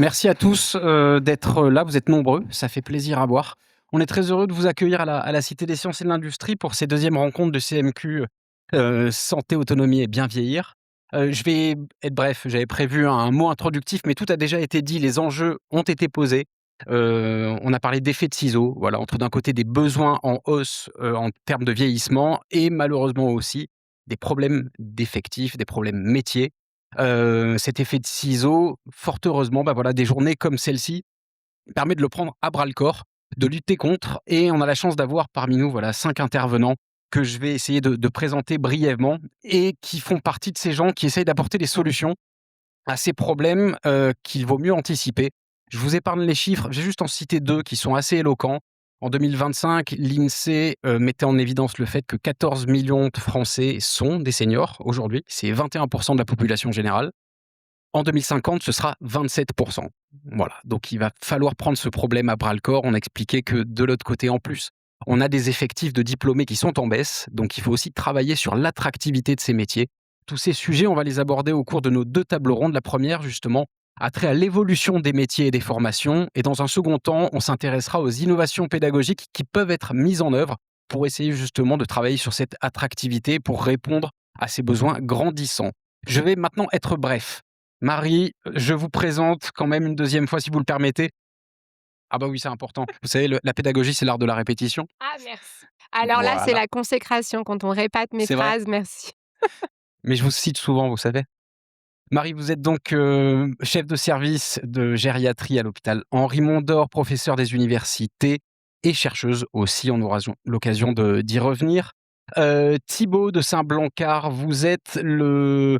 Merci à tous d'être là, vous êtes nombreux, ça fait plaisir à voir. On est très heureux de vous accueillir à la Cité des sciences et de l'industrie pour ces deuxièmes rencontres de CMQ Santé, autonomie et bien vieillir. Je vais être bref, j'avais prévu un mot introductif, mais tout a déjà été dit, les enjeux ont été posés. On a parlé d'effet de ciseaux, voilà, entre d'un côté des besoins en hausse en termes de vieillissement et malheureusement aussi des problèmes d'effectifs, des problèmes métiers. Cet effet de ciseaux, fort heureusement, bah, voilà, des journées comme celle-ci permet de le prendre à bras le corps, de lutter contre et on a la chance d'avoir parmi nous, voilà, 5 intervenants que je vais essayer de présenter brièvement et qui font partie de ces gens qui essayent d'apporter des solutions à ces problèmes, qu'il vaut mieux anticiper. Je vous épargne les chiffres, j'ai juste en cité 2 qui sont assez éloquents. En 2025, l'INSEE, mettait en évidence le fait que 14 millions de Français sont des seniors aujourd'hui, c'est 21 de la population générale. En 2050, ce sera 27. Voilà, donc il va falloir prendre ce problème à bras le corps. On a expliqué que de l'autre côté, en plus, on a des effectifs de diplômés qui sont en baisse, donc il faut aussi travailler sur l'attractivité de ces métiers. Tous ces sujets, on va les aborder au cours de nos 2 tables rondes. La première, justement, a trait à l'évolution des métiers et des formations, et dans un second temps, on s'intéressera aux innovations pédagogiques qui peuvent être mises en œuvre pour essayer justement de travailler sur cette attractivité pour répondre à ces besoins grandissants. Je vais maintenant être bref. Marie, je vous présente quand même une deuxième fois, si vous le permettez. Ah bah oui, c'est important. Vous savez, la pédagogie, c'est l'art de la répétition. Ah merci. Alors là, c'est Voilà, la consécration quand on répète mes c'est vrai. phrases, merci. Mais je vous cite souvent, vous savez. Marie, vous êtes donc chef de service de gériatrie à l'hôpital Henri Mondor, professeur des universités et chercheuse aussi. On aura l'occasion d'y revenir. Thibaut de Saint-Blancard, vous êtes le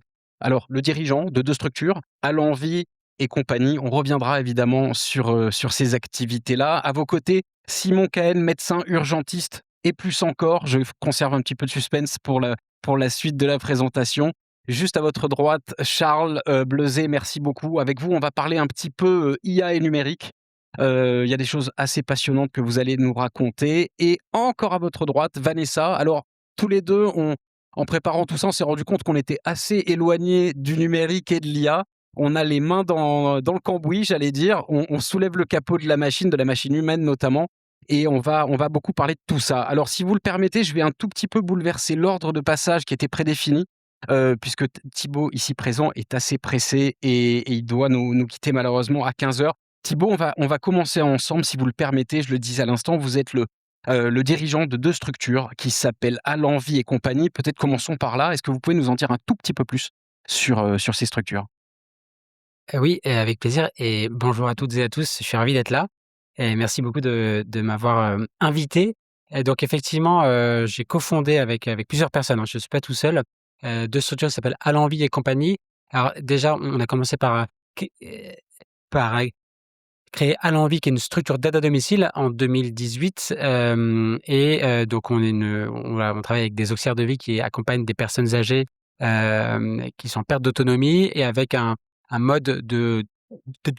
dirigeant de 2 structures, À l'Envie et compagnie. On reviendra évidemment sur ces activités-là. À vos côtés, Simon Cahen, médecin urgentiste et plus encore. Je conserve un petit peu de suspense pour la suite de la présentation. Juste à votre droite, Charles Bleuzet, merci beaucoup. Avec vous, on va parler un petit peu IA et numérique. Il y a des choses assez passionnantes que vous allez nous raconter. Et encore à votre droite, Vanessa. Alors, tous les deux, en préparant tout ça, on s'est rendu compte qu'on était assez éloignés du numérique et de l'IA. On a les mains dans le cambouis, j'allais dire. On soulève le capot de la machine humaine notamment. Et on va beaucoup parler de tout ça. Alors, si vous le permettez, je vais un tout petit peu bouleverser l'ordre de passage qui était prédéfini puisque Thibaut, ici présent, est assez pressé et il doit nous quitter malheureusement à 15 heures. Thibaut, on va commencer ensemble, si vous le permettez. Je le disais à l'instant, vous êtes le dirigeant de 2 structures qui s'appellent À l'Envie et compagnie. Peut-être commençons par là. Est-ce que vous pouvez nous en dire un tout petit peu plus sur ces structures? Oui, avec plaisir et bonjour à toutes et à tous. Je suis ravi d'être là et merci beaucoup de m'avoir, invité. Et donc effectivement, j'ai cofondé avec plusieurs personnes, hein, je ne suis pas tout seul, 2 structures qui s'appellent À l'Envie et compagnie. Alors déjà, on a commencé par créer À l'Envie, qui est une structure d'aide à domicile en 2018, donc on travaille avec des auxiliaires de vie qui accompagnent des personnes âgées, qui sont en perte d'autonomie et avec un mode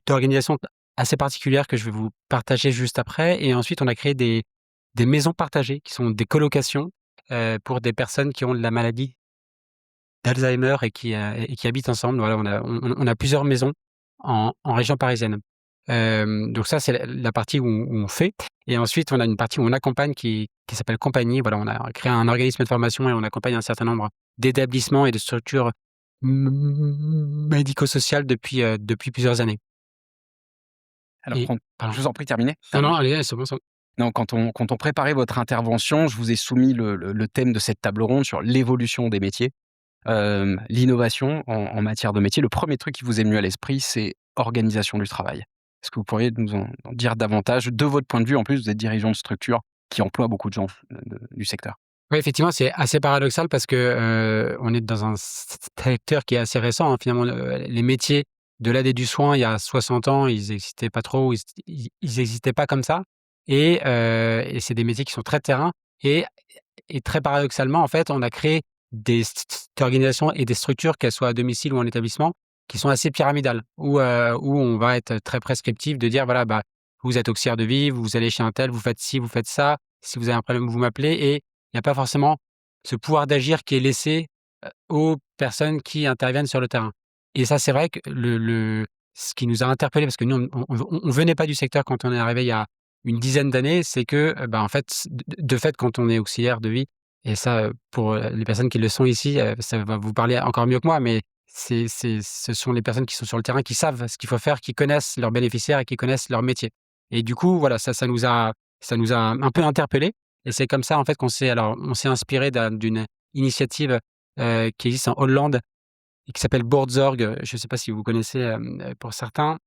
d'organisation assez particulière que je vais vous partager juste après. Et ensuite, on a créé des maisons partagées qui sont des colocations, pour des personnes qui ont de la maladie d'Alzheimer et qui habitent ensemble. Voilà, on a plusieurs maisons en région parisienne. Donc ça, c'est la partie où on fait et ensuite on a une partie où on accompagne qui s'appelle compagnie. Voilà, on a créé un organisme de formation et on accompagne un certain nombre d'établissements et de structures médico-sociales depuis plusieurs années. Alors, Et pardon. je vous en prie, terminez, Non, non, terminez. allez, c'est bon, c'est bon. Non, quand on préparait votre intervention, je vous ai soumis le thème de cette table ronde sur l'évolution des métiers. L'innovation en matière de métier, le premier truc qui vous est venu à l'esprit, c'est organisation du travail. Est-ce que vous pourriez nous en dire davantage de votre point de vue? En plus, vous êtes dirigeant de structure qui emploie beaucoup de gens du secteur. Oui, effectivement, c'est assez paradoxal parce que, on est dans un secteur qui est assez récent, hein, finalement, les métiers de l'aide et du soin, il y a 60 ans, ils n'existaient pas trop, ils existaient pas comme ça et c'est des métiers qui sont très terrain et très paradoxalement, en fait, on a créé des organisations et des structures, qu'elles soient à domicile ou en établissement, qui sont assez pyramidales, où on va être très prescriptif de dire: «Voilà, bah, vous êtes auxiliaire de vie, vous allez chez un tel, vous faites ci, vous faites ça. Si vous avez un problème, vous m'appelez» et il n'y a pas forcément ce pouvoir d'agir qui est laissé, aux personnes qui interviennent sur le terrain. Et ça, c'est vrai que ce qui nous a interpellés, parce que nous, on venait pas du secteur quand on est arrivé il y a une dizaine d'années, c'est que, en fait, de fait, quand on est auxiliaire de vie, et ça, pour les personnes qui le sont ici, ça va vous parler encore mieux que moi, mais ce sont les personnes qui sont sur le terrain, qui savent ce qu'il faut faire, qui connaissent leurs bénéficiaires et qui connaissent leur métier. Et du coup, voilà, ça nous a un peu interpellés, et c'est comme ça, en fait, on s'est inspiré d'une initiative, qui existe en Hollande et qui s'appelle Boardzorg, je ne sais pas si vous connaissez, pour certains,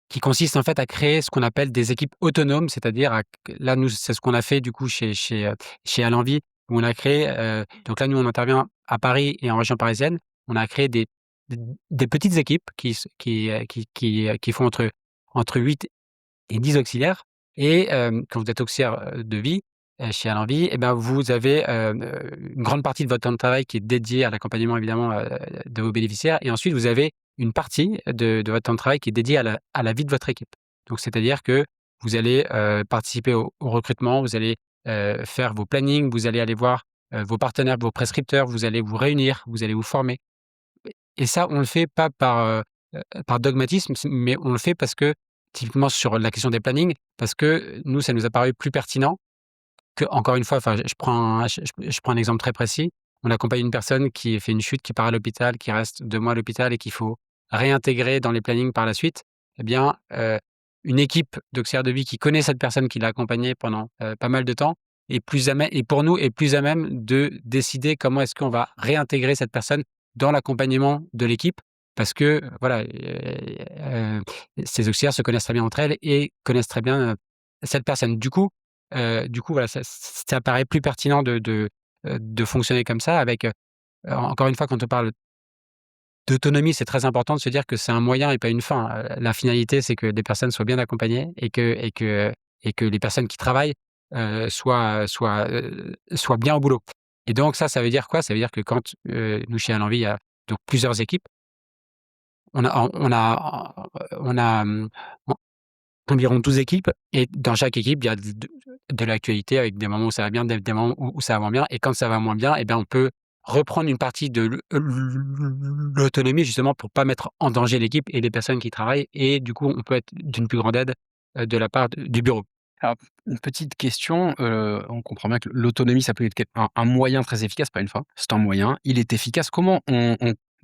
qui consiste en fait à créer ce qu'on appelle des équipes autonomes, c'est-à-dire là, nous, c'est ce qu'on a fait du coup chez Allenvie, où on a créé, donc là, nous, on intervient à Paris et en région parisienne. On a créé des petites équipes qui font entre 8 et 10 auxiliaires, et quand vous êtes auxiliaire, de vie, chez Allenvie, et ben, vous avez, une grande partie de votre temps de travail qui est dédiée à l'accompagnement évidemment, de vos bénéficiaires, et ensuite vous avez une partie de votre temps de travail qui est dédiée à la vie de votre équipe. Donc c'est-à-dire que vous allez, participer au recrutement, vous allez, faire vos plannings, vous allez aller voir, vos partenaires, vos prescripteurs, vous allez vous réunir, vous allez vous former. Et ça, on le fait pas par dogmatisme, mais on le fait parce que, typiquement sur la question des plannings, parce que nous, ça nous a paru plus pertinent que, encore une fois, enfin, je prends un exemple très précis. On accompagne une personne qui fait une chute, qui part à l'hôpital, qui reste 2 mois à l'hôpital et qu'il faut réintégrer dans les plannings par la suite. Eh bien, une équipe d'auxiliaires de vie qui connaît cette personne, qui l'a accompagnée pendant, pas mal de temps, est plus à même, et pour nous, est plus à même de décider comment est-ce qu'on va réintégrer cette personne dans l'accompagnement de l'équipe. Parce que, voilà, ces auxiliaires se connaissent très bien entre elles et connaissent très bien, cette personne. Du coup, voilà, ça paraît plus pertinent de fonctionner comme ça avec, encore une fois, quand on parle d'autonomie, c'est très important de se dire que c'est un moyen et pas une fin. La finalité, c'est que les personnes soient bien accompagnées et que les personnes qui travaillent, soient bien au boulot. Et donc ça veut dire quoi? Ça veut dire que quand, nous, chez Allenvie, il y a donc plusieurs équipes. On a environ 12 équipes, et dans chaque équipe, il y a de l'actualité, avec des moments où ça va bien, des moments où ça va moins bien, et quand ça va moins bien, eh bien, on peut reprendre une partie de l'autonomie, justement pour pas mettre en danger l'équipe et les personnes qui travaillent, et du coup, on peut être d'une plus grande aide, de la part du bureau. Alors, une petite question, on comprend bien que l'autonomie, ça peut être un moyen très efficace, pas une fin, c'est un moyen. Il est efficace. Comment on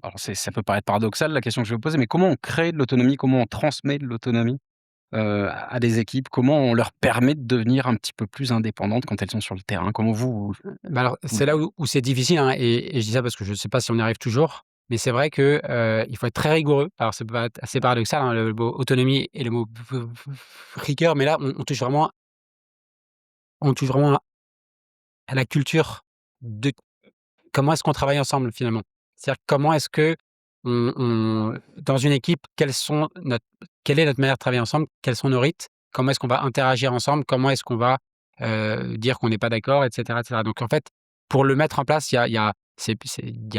alors ça peut paraître paradoxal, la question que je vais vous poser, mais comment on crée de l'autonomie? Comment on transmet de l'autonomie, à des équipes? Comment on leur permet de devenir un petit peu plus indépendantes quand elles sont sur le terrain? Comment Alors, vous c'est là où c'est difficile, hein, et je dis ça parce que je ne sais pas si on y arrive toujours, mais c'est vrai que, il faut être très rigoureux. Alors, ça peut être assez paradoxal, hein, le mot autonomie et le mot rigueur, mais là, on touche vraiment à la culture de comment est-ce qu'on travaille ensemble, finalement? C'est-à-dire, comment est-ce que dans une équipe, quelle est notre manière de travailler ensemble? Quels sont nos rites? Comment est-ce qu'on va interagir ensemble? Comment est-ce qu'on va, dire qu'on n'est pas d'accord, et cetera, et cetera? Donc en fait, pour le mettre en place, il y a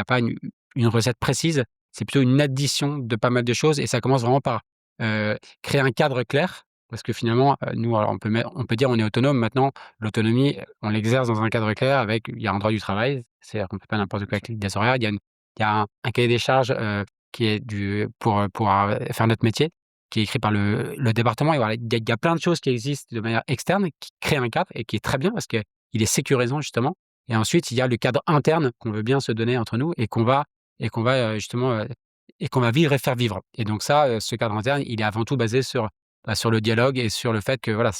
pas une recette précise, c'est plutôt une addition de pas mal de choses, et ça commence vraiment par, créer un cadre clair. Parce que finalement, nous, alors on peut dire on est autonome maintenant. L'autonomie, on l'exerce dans un cadre clair, avec il y a un droit du travail, c'est-à-dire qu'on ne fait pas n'importe quoi avec des horaires. Il y a un cahier des charges, qui est pour faire notre métier, qui est écrit par le département, et voilà, il y a plein de choses qui existent de manière externe, qui créent un cadre et qui est très bien parce qu'il est sécurisant, justement. Et ensuite, il y a le cadre interne qu'on veut bien se donner entre nous, justement, et qu'on va vivre et faire vivre. Et donc ça, ce cadre interne, il est avant tout basé sur le dialogue et sur le fait que, voilà,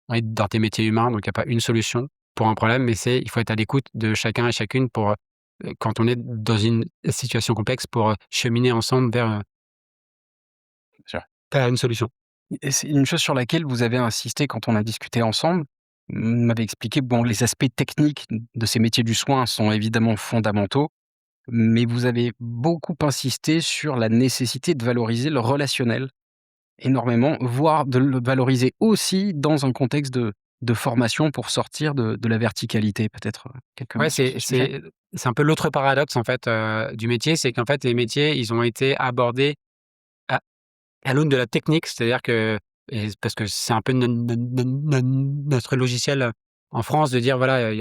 on est dans des métiers humains, donc il y a pas une solution pour un problème, mais il faut être à l'écoute de chacun et chacune pour, quand on est dans une situation complexe, pour, cheminer ensemble vers une solution. Et c'est une chose sur laquelle vous avez insisté quand on a discuté ensemble. Vous m'avez expliqué, bon, les aspects techniques de ces métiers du soin sont évidemment fondamentaux, mais vous avez beaucoup insisté sur la nécessité de valoriser le relationnel énormément, voire de le valoriser aussi dans un contexte de formation pour sortir de la verticalité. Peut-être, quelques mots Ouais, sur ce sujet? c'est un peu l'autre paradoxe, en fait, du métier, c'est qu'en fait, les métiers, ils ont été abordés à l'aune de la technique. C'est-à-dire que, parce que c'est un peu notre logiciel, en France, de dire, voilà,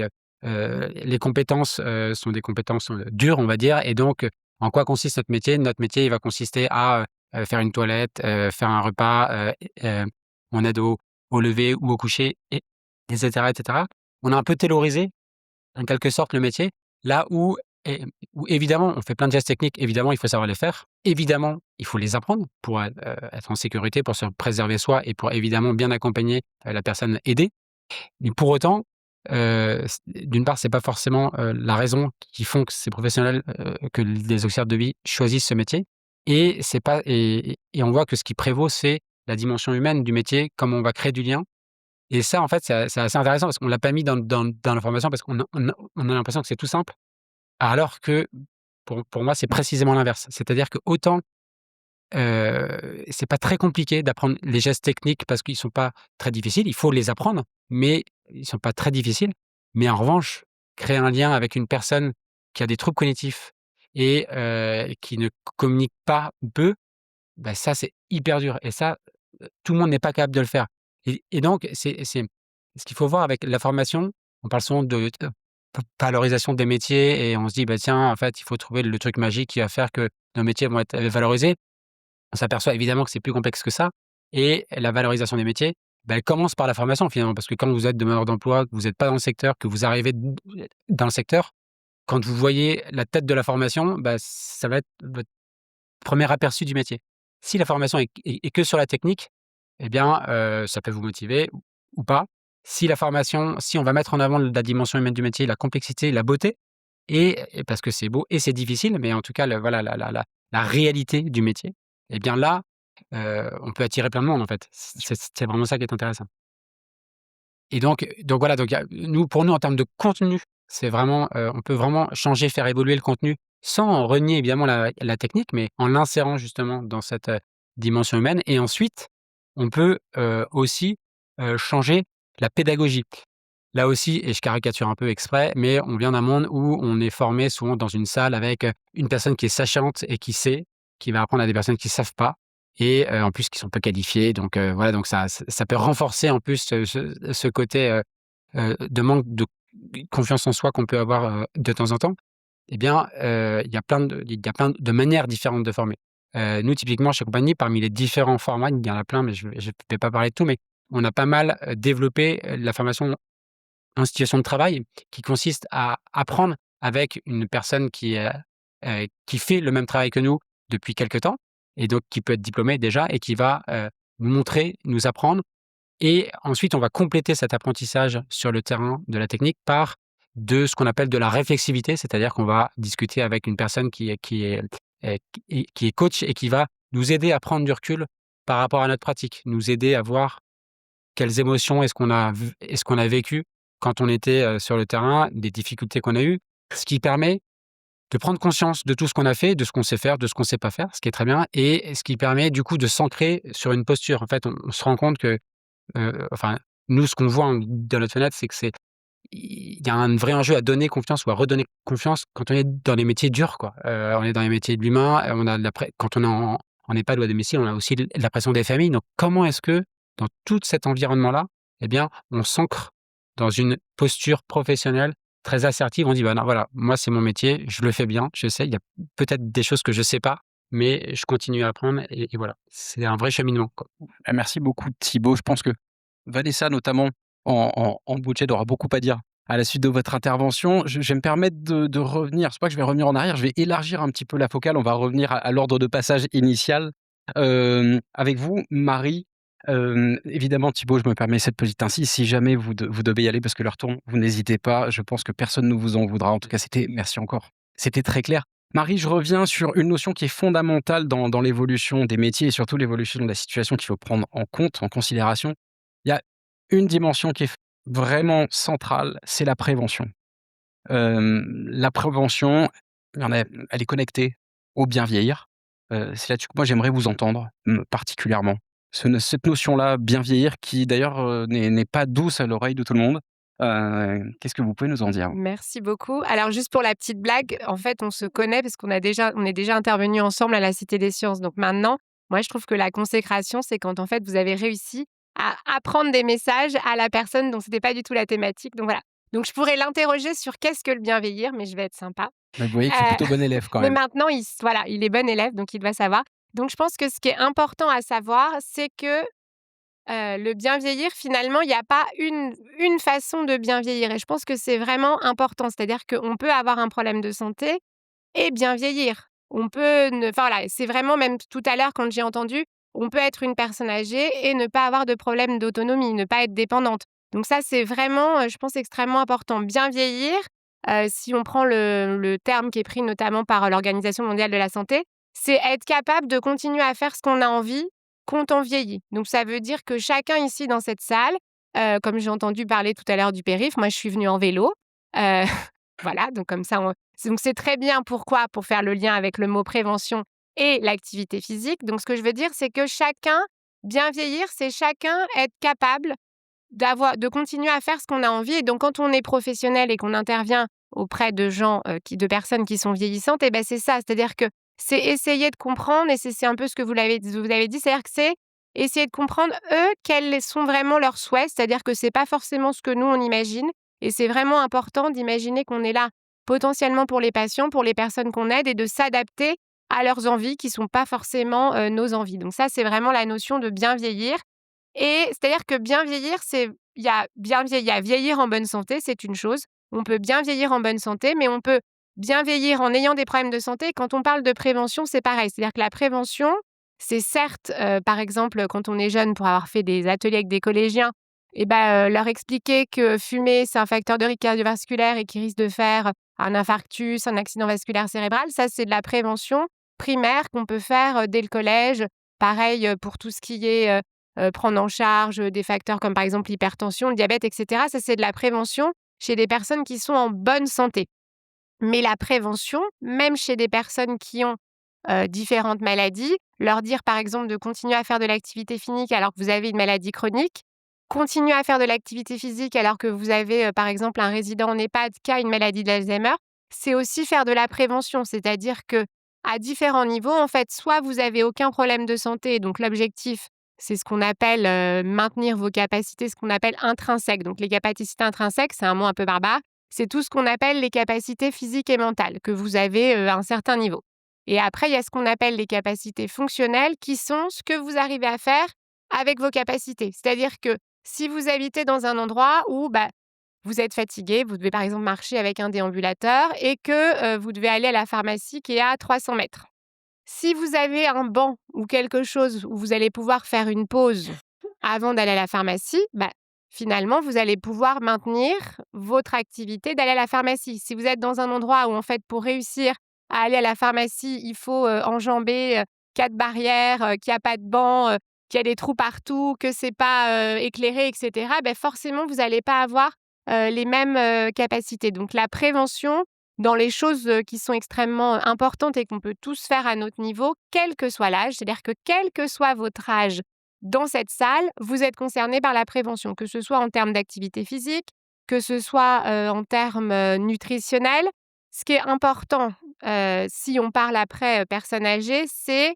les compétences, sont des compétences, dures, on va dire, et donc, en quoi consiste notre métier? Notre métier, il va consister à, faire une toilette, faire un repas, on aide au lever ou au coucher, et cetera, et cetera. On a un peu taylorisé, en quelque sorte, le métier, là où évidemment, on fait plein de gestes techniques, évidemment, il faut savoir les faire. Évidemment, il faut les apprendre pour être en sécurité, pour se préserver soi et pour évidemment bien accompagner la personne aidée. Mais pour autant, d'une part, c'est pas forcément la raison qui font que ces professionnels, que les auxiliaires de vie choisissent ce métier. Et c'est pas et on voit que ce qui prévaut, c'est la dimension humaine du métier, comment on va créer du lien. Et ça, en fait, c'est assez intéressant parce qu'on l'a pas mis dans la formation parce qu'on a l'impression que c'est tout simple, alors que pour moi, c'est précisément l'inverse. C'est-à-dire que autant c'est pas très compliqué d'apprendre les gestes techniques parce qu'ils sont pas très difficiles. Il faut les apprendre, mais ils sont pas très difficiles. Mais en revanche, créer un lien avec une personne qui a des troubles cognitifs et qui ne communique pas ou peu, bah, ça, c'est hyper dur et ça, tout le monde n'est pas capable de le faire et donc c'est ce qu'il faut voir avec la formation. On parle souvent de valorisation des métiers et on se dit: «Bah, tiens, en fait, il faut trouver le truc magique qui va faire que nos métiers vont être valorisés». On s'aperçoit évidemment que c'est plus complexe que ça et la valorisation des métiers, bah, elle commence par la formation finalement. Parce que quand vous êtes demandeur d'emploi, que vous êtes pas dans le secteur, que vous arrivez dans le secteur, quand vous voyez la tête de la formation, bah, ça va être votre premier aperçu du métier. Si la formation est que sur la technique, eh bien, ça peut vous motiver ou pas. Si on va mettre en avant la dimension humaine du métier, la complexité, la beauté et parce que c'est beau et c'est difficile, mais en tout cas, le voilà la réalité du métier, et bien là, on peut attirer plein de monde, en fait. C'est vraiment ça qui est intéressant. Et donc voilà, donc il y a pour nous, en termes de contenu, c'est vraiment, on peut vraiment changer, faire évoluer le contenu sans renier évidemment la technique, mais en l'insérant justement dans cette, dimension humaine et ensuite, on peut, aussi, changer la pédagogie. Là aussi et je caricature un peu exprès, mais on vient d'un monde où on est formé souvent dans une salle avec, une personne qui est sachante et qui sait, qui va apprendre à des personnes qui savent pas et en plus qui sont peu qualifiées donc voilà, donc ça peut renforcer en plus ce côté, de manque de confiance en soi qu'on peut avoir, de temps en temps. Eh bien, il y a plein de manières différentes de former. Nous typiquement chez Compagnie, parmi les différents formats, il y en a plein, mais je vais pas parler de tout, mais on a pas mal, développé, la formation en situation de travail qui consiste à apprendre avec une personne qui fait le même travail que nous depuis quelque temps et donc qui peut être diplômée déjà et qui va, nous montrer, nous apprendre et ensuite on va compléter cet apprentissage sur le terrain de la technique par de ce qu'on appelle de la réflexivité. C'est-à-dire qu'on va discuter avec une personne qui est coach et qui va nous aider à prendre du recul par rapport à notre pratique, nous aider à voir quelles émotions est-ce qu'on a vécu quand on était, sur le terrain, des difficultés qu'on a eues? Ce qui permet de prendre conscience de tout ce qu'on a fait, de ce qu'on sait faire, de ce qu'on sait pas faire, ce qui est très bien et ce qui permet du coup de s'ancrer sur une posture. En fait, on se rend compte que, enfin, nous ce qu'on voit dans notre fenêtre, c'est que il y a un vrai enjeu à donner confiance ou à redonner confiance quand on est dans les métiers durs, quoi. On est dans les métiers de l'humain, on a de la pré quand on est en EHPAD ou à domicile, on a aussi la pression des familles. Donc comment est-ce que, dans tout cet environnement-là, eh bien, on s'ancre dans une posture professionnelle très assertive? On dit: «Bah, non, voilà, moi, c'est mon métier, je le fais bien, je sais, il y a peut-être des choses que je sais pas, mais je continue à apprendre» et voilà. C'est un vrai cheminement, quoi. Merci beaucoup Thibaut. Je pense que Vanessa notamment en bout de chaîne aura beaucoup à dire à la suite de votre intervention. Je vais me permettre de revenir, c'est pas que je vais revenir en arrière, je vais élargir un petit peu la focale. On va revenir à l'ordre de passage initial, avec vous Marie. Évidemment Thibaut, je me permets cette petite incise, si jamais vous devez y aller parce que l'heure tourne, vous n'hésitez pas, je pense que personne ne vous en voudra. En tout cas, merci encore, c'était très clair. Marie, je reviens sur une notion qui est fondamentale dans l'évolution des métiers et surtout l'évolution de la situation qu'il faut prendre en compte, en considération. Il y a une dimension qui est vraiment centrale, c'est la prévention. La prévention, il y en a elle est connectée au bien vieillir. C'est là-dessus que moi j'aimerais vous entendre, particulièrement. Cette notion-là, bien vieillir, qui d'ailleurs, n'est pas douce à l'oreille de tout le monde. Qu'est-ce que vous pouvez nous en dire? Merci beaucoup. Alors juste pour la petite blague, en fait, on se connaît parce on est déjà intervenus ensemble à la Cité des Sciences. Donc maintenant, moi, je trouve que la consécration, c'est quand en fait vous avez réussi à apprendre des messages à la personne dont c'était pas du tout la thématique. Donc voilà. Donc je pourrais l'interroger sur qu'est-ce que le bien vieillir, mais je vais être sympa. Mais vous voyez que je suis Heu, plutôt bon élève quand mais même. maintenant, voilà, il est bon élève, donc il doit savoir. Donc je pense que ce qui est important à savoir, c'est que le bien vieillir, finalement, il y a pas une façon de bien vieillir et je pense que c'est vraiment important. C'est-à-dire qu'on peut avoir un problème de santé et bien vieillir. On peut ne enfin voilà, c'est vraiment même tout à l'heure quand j'ai entendu, on peut être une personne âgée et ne pas avoir de problème d'autonomie, ne pas être dépendante. Donc ça, c'est vraiment, je pense extrêmement important. Bien vieillir, si on prend le terme qui est pris notamment par l'Organisation mondiale de la santé, c'est être capable de continuer à faire ce qu'on a envie quand on vieillit. Donc ça veut dire que chacun ici dans cette salle, comme j'ai entendu parler tout à l'heure du périph', moi je suis venue en vélo, heu voilà, donc comme ça, donc c'est très bien. Pourquoi? Pour faire le lien avec le mot prévention et l'activité physique. Donc ce que je veux dire, c'est que chacun bien vieillir, c'est chacun être capable de continuer à faire ce qu'on a envie et donc quand on est professionnel et qu'on intervient auprès de gens, de personnes qui sont vieillissantes et ben c'est ça. C'est-à-dire que c'est essayer de comprendre et c'est un peu ce que vous avez dit, c'est-à-dire que c'est essayer de comprendre, eux, quels sont vraiment leurs souhaits. C'est-à-dire que c'est pas forcément ce que nous, on imagine et c'est vraiment important d'imaginer qu'on est là potentiellement pour les patients, pour les personnes qu'on aide et de s'adapter à leurs envies qui sont pas forcément, nos envies. Donc ça, c'est vraiment la notion de bien vieillir et c'est-à-dire que bien vieillir, il y a vieillir en bonne santé, c'est une chose. On peut bien vieillir en bonne santé, mais on peut bien vieillir en ayant des problèmes de santé. Quand on parle de prévention, c'est pareil. C'est-à-dire que la prévention, c'est certes, par exemple, quand on est jeune, pour avoir fait des ateliers avec des collégiens et ben, leur expliquer que fumer, c'est un facteur de risque cardiovasculaire et qui risque de faire un infarctus, un accident vasculaire cérébral. Ça, c'est de la prévention primaire qu'on peut faire, dès le collège. Pareil, pour tout ce qui est, prendre en charge, des facteurs comme par exemple l'hypertension, le diabète et cetera. Ça, c'est de la prévention chez des personnes qui sont en bonne santé. Mais la prévention, même chez des personnes qui ont, différentes maladies, leur dire par exemple de continuer à faire de l'activité physique alors que vous avez une maladie chronique, continuer à faire de l'activité physique alors que vous avez, par exemple un résident en EHPAD qui a une maladie d'Alzheimer, c'est aussi faire de la prévention. C'est-à-dire que à différents niveaux, en fait, soit vous avez aucun problème de santé, donc l'objectif, c'est ce qu'on appelle, maintenir vos capacités, ce qu'on appelle intrinsèques. Donc les capacités intrinsèques, c'est un mot un peu barbare, c'est tout ce qu'on appelle les capacités physiques et mentales que vous avez, à un certain niveau. Et après, il y a ce qu'on appelle les capacités fonctionnelles qui sont ce que vous arrivez à faire avec vos capacités. C'est-à-dire que si vous habitez dans un endroit où, bah, vous êtes fatigué, vous devez par exemple marcher avec un déambulateur et que, vous devez aller à la pharmacie qui est à 300 mètres. Si vous avez un banc ou quelque chose où vous allez pouvoir faire une pause avant d'aller à la pharmacie, bah, finalement, vous allez pouvoir maintenir votre activité d'aller à la pharmacie. Si vous êtes dans un endroit où, en fait, pour réussir à aller à la pharmacie, il faut, enjamber, 4 barrières, qu'il y a pas de banc, qu'il y a des trous partout, que c'est pas, éclairé et cetera, beh, forcément, vous allez pas avoir, les mêmes, capacités. Donc la prévention, dans les choses, qui sont extrêmement importantes et qu'on peut tous faire à notre niveau, quel que soit l'âge, c'est-à-dire que quel que soit votre âge dans cette salle, vous êtes concerné par la prévention, que ce soit en termes d'activité physique, que ce soit, en termes, nutritionnels. Ce qui est important, si on parle après, personnes âgées, c'est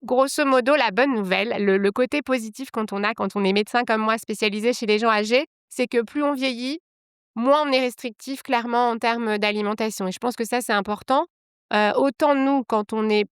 grosso modo la bonne nouvelle, le côté positif quand on est médecin comme moi spécialisé chez les gens âgés, c'est que plus on vieillit, moins on est restrictif clairement en termes d'alimentation et je pense que ça, c'est important. Autant nous,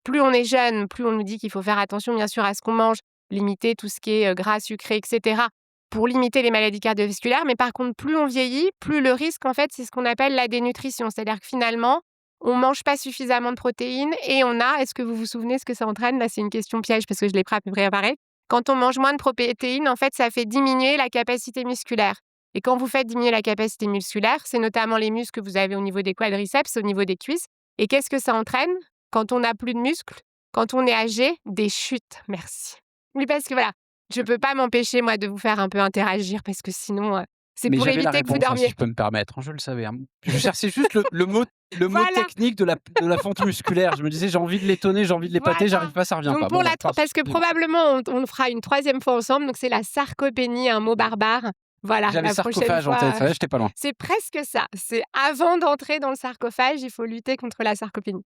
plus on est jeune, plus on nous dit qu'il faut faire attention bien sûr à ce qu'on mange, limiter tout ce qui est, gras, sucré et cetera, pour limiter les maladies cardiovasculaires. Mais par contre, plus on vieillit, plus le risque en fait, c'est ce qu'on appelle la dénutrition. C'est-à-dire que finalement, on mange pas suffisamment de protéines et est-ce que vous vous souvenez ce que ça entraîne? Là, c'est une question piège parce que je l'ai préparée. Quand on mange moins de protéines, en fait, ça fait diminuer la capacité musculaire. Et quand vous faites diminuer la capacité musculaire, c'est notamment les muscles que vous avez au niveau des quadriceps, au niveau des cuisses. Et qu'est-ce que ça entraîne quand on n'a plus de muscles, quand on est âgé? Des chutes. Merci. Oui, parce que voilà, je peux pas m'empêcher, moi, de vous faire un peu interagir parce que sinon, c'est Mais pour j'avais la éviter que vous réponse, hein, si dormiez. je peux me permettre, hein, je le savais, hein. Je cherchais juste le mot Voilà, technique de la fonte musculaire. Je me disais: «J'ai envie de l'étonner, j'ai envie de l'épater, voilà. j'arrive pas, ça revient Donc pas». pour Bon bah, parce que excusez-moi. probablement on fera une troisième fois ensemble, donc c'est la sarcopénie, un mot barbare. Voilà, J'avais la prochaine sarcophage en tête, fois, ça va, j'étais pas loin. c'est presque ça. C'est avant d'entrer dans le sarcophage, il faut lutter contre la sarcopénie.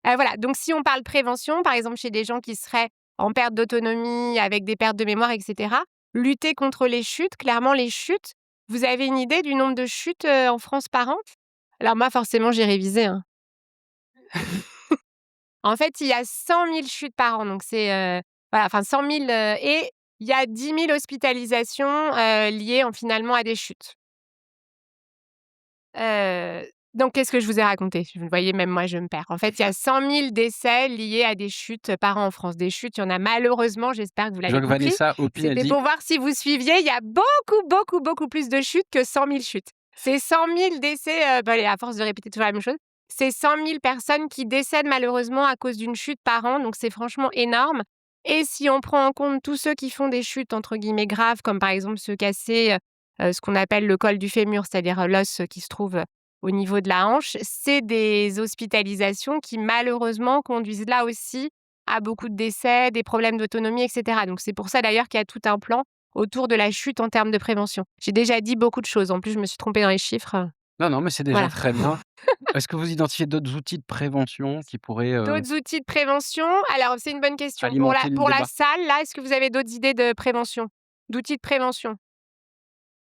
Voilà, donc si on parle prévention, par exemple chez des gens qui seraient en perte d'autonomie, avec des pertes de mémoire et cetera, lutter contre les chutes, clairement les chutes, vous avez une idée du nombre de chutes, en France par an? Alors moi forcément j'ai révisé, hein. En fait, il y a 100 000 chutes par an, donc c'est, voilà, enfin 100 000, et il y a 10 000 hospitalisations, liées finalement à des chutes. Heu, donc qu'est-ce que je vous ai raconté? Vous voyez, même moi, je me perds. En fait, il y a 100 000 décès liés à des chutes, par an en France. Des chutes, il y en a malheureusement, j'espère que vous Je l'avez vois que compris. Vanessa opine, elle C'était dit pour voir si vous suiviez, il y a beaucoup, beaucoup, beaucoup plus de chutes que 100 000 chutes. C'est 100 000 décès, allez, à force de répéter toujours la même chose, c'est 100 000 personnes qui décèdent malheureusement à cause d'une chute par an, donc c'est franchement énorme. Et si on prend en compte tous ceux qui font des chutes entre guillemets «graves», comme par exemple se casser, ce qu'on appelle le col du fémur, c'est-à-dire, l'os qui se trouve, au niveau de la hanche, c'est des hospitalisations qui malheureusement conduisent là aussi à beaucoup de décès, des problèmes d'autonomie, et cetera. Donc c'est pour ça d'ailleurs qu'il y a tout un plan autour de la chute en termes de prévention. J'ai déjà dit beaucoup de choses. En plus, je me suis trompée dans les chiffres. non, non, mais c'est déjà Voilà. très bien. Est-ce que vous identifiez d'autres outils de prévention qui pourraient, D'autres outils de prévention? Alors, c'est une bonne question. alimenter le Pour la débat? salle, là, est-ce que vous avez d'autres idées de prévention? D'outils de prévention?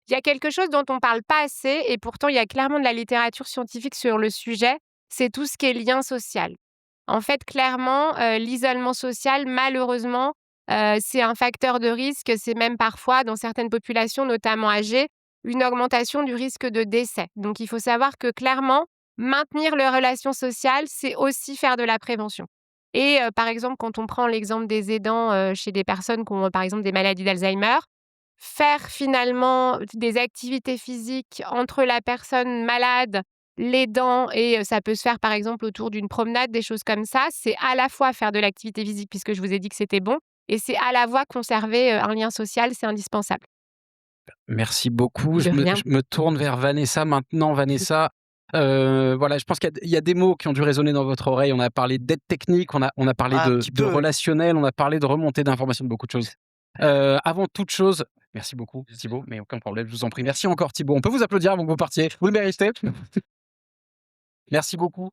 Il y a quelque chose dont on parle pas assez et pourtant il y a clairement de la littérature scientifique sur le sujet, c'est tout ce qui est lien social. En fait, clairement, l'isolement social, malheureusement, c'est un facteur de risque. C'est même parfois, dans certaines populations, notamment âgées, une augmentation du risque de décès. Donc il faut savoir que clairement, maintenir les relations sociales, c'est aussi faire de la prévention. Et par exemple, quand on prend l'exemple des aidants, chez des personnes qui ont, par exemple, des maladies d'Alzheimer, faire finalement des activités physiques entre la personne malade, l'aidant, et ça peut se faire par exemple autour d'une promenade, des choses comme ça. C'est à la fois faire de l'activité physique puisque je vous ai dit que c'était bon, et c'est à la fois conserver, un lien social, c'est indispensable. Merci beaucoup. De rien. Je me tourne vers Vanessa maintenant. Vanessa, voilà, je pense qu'il y a des mots qui ont dû résonner dans votre oreille. On a parlé d'aide technique, on a parlé Ah, un petit de peu, oui. relationnel, on a parlé de remontée d'informations, de beaucoup de choses. Avant toute chose, merci beaucoup Thibaut, mais aucun problème, je vous en prie. Merci encore Thibaut. On peut vous applaudir avant que vous partiez. Vous le méritez. Merci beaucoup.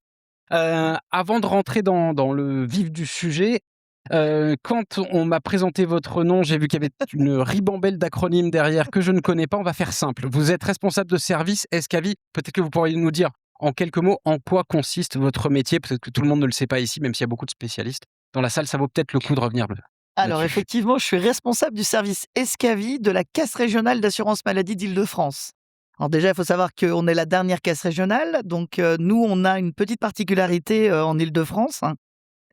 Avant de rentrer dans le vif du sujet, quand on m'a présenté votre nom, j'ai vu qu'il y avait une ribambelle d'acronymes derrière que je ne connais pas. On va faire simple. Vous êtes responsable de service Escavi. Peut-être que vous pourriez nous dire en quelques mots en quoi consiste votre métier. Peut-être que tout le monde ne le sait pas ici, même s'il y a beaucoup de spécialistes. Dans la salle, ça vaut peut-être le coup de revenir Alors là-dessus. effectivement, je suis responsable du service Escavi de la Caisse régionale d'assurance maladie d'Île-de-France. Alors déjà, il faut savoir qu'on est la dernière caisse régionale, donc nous, on a une petite particularité en Île-de-France, hein,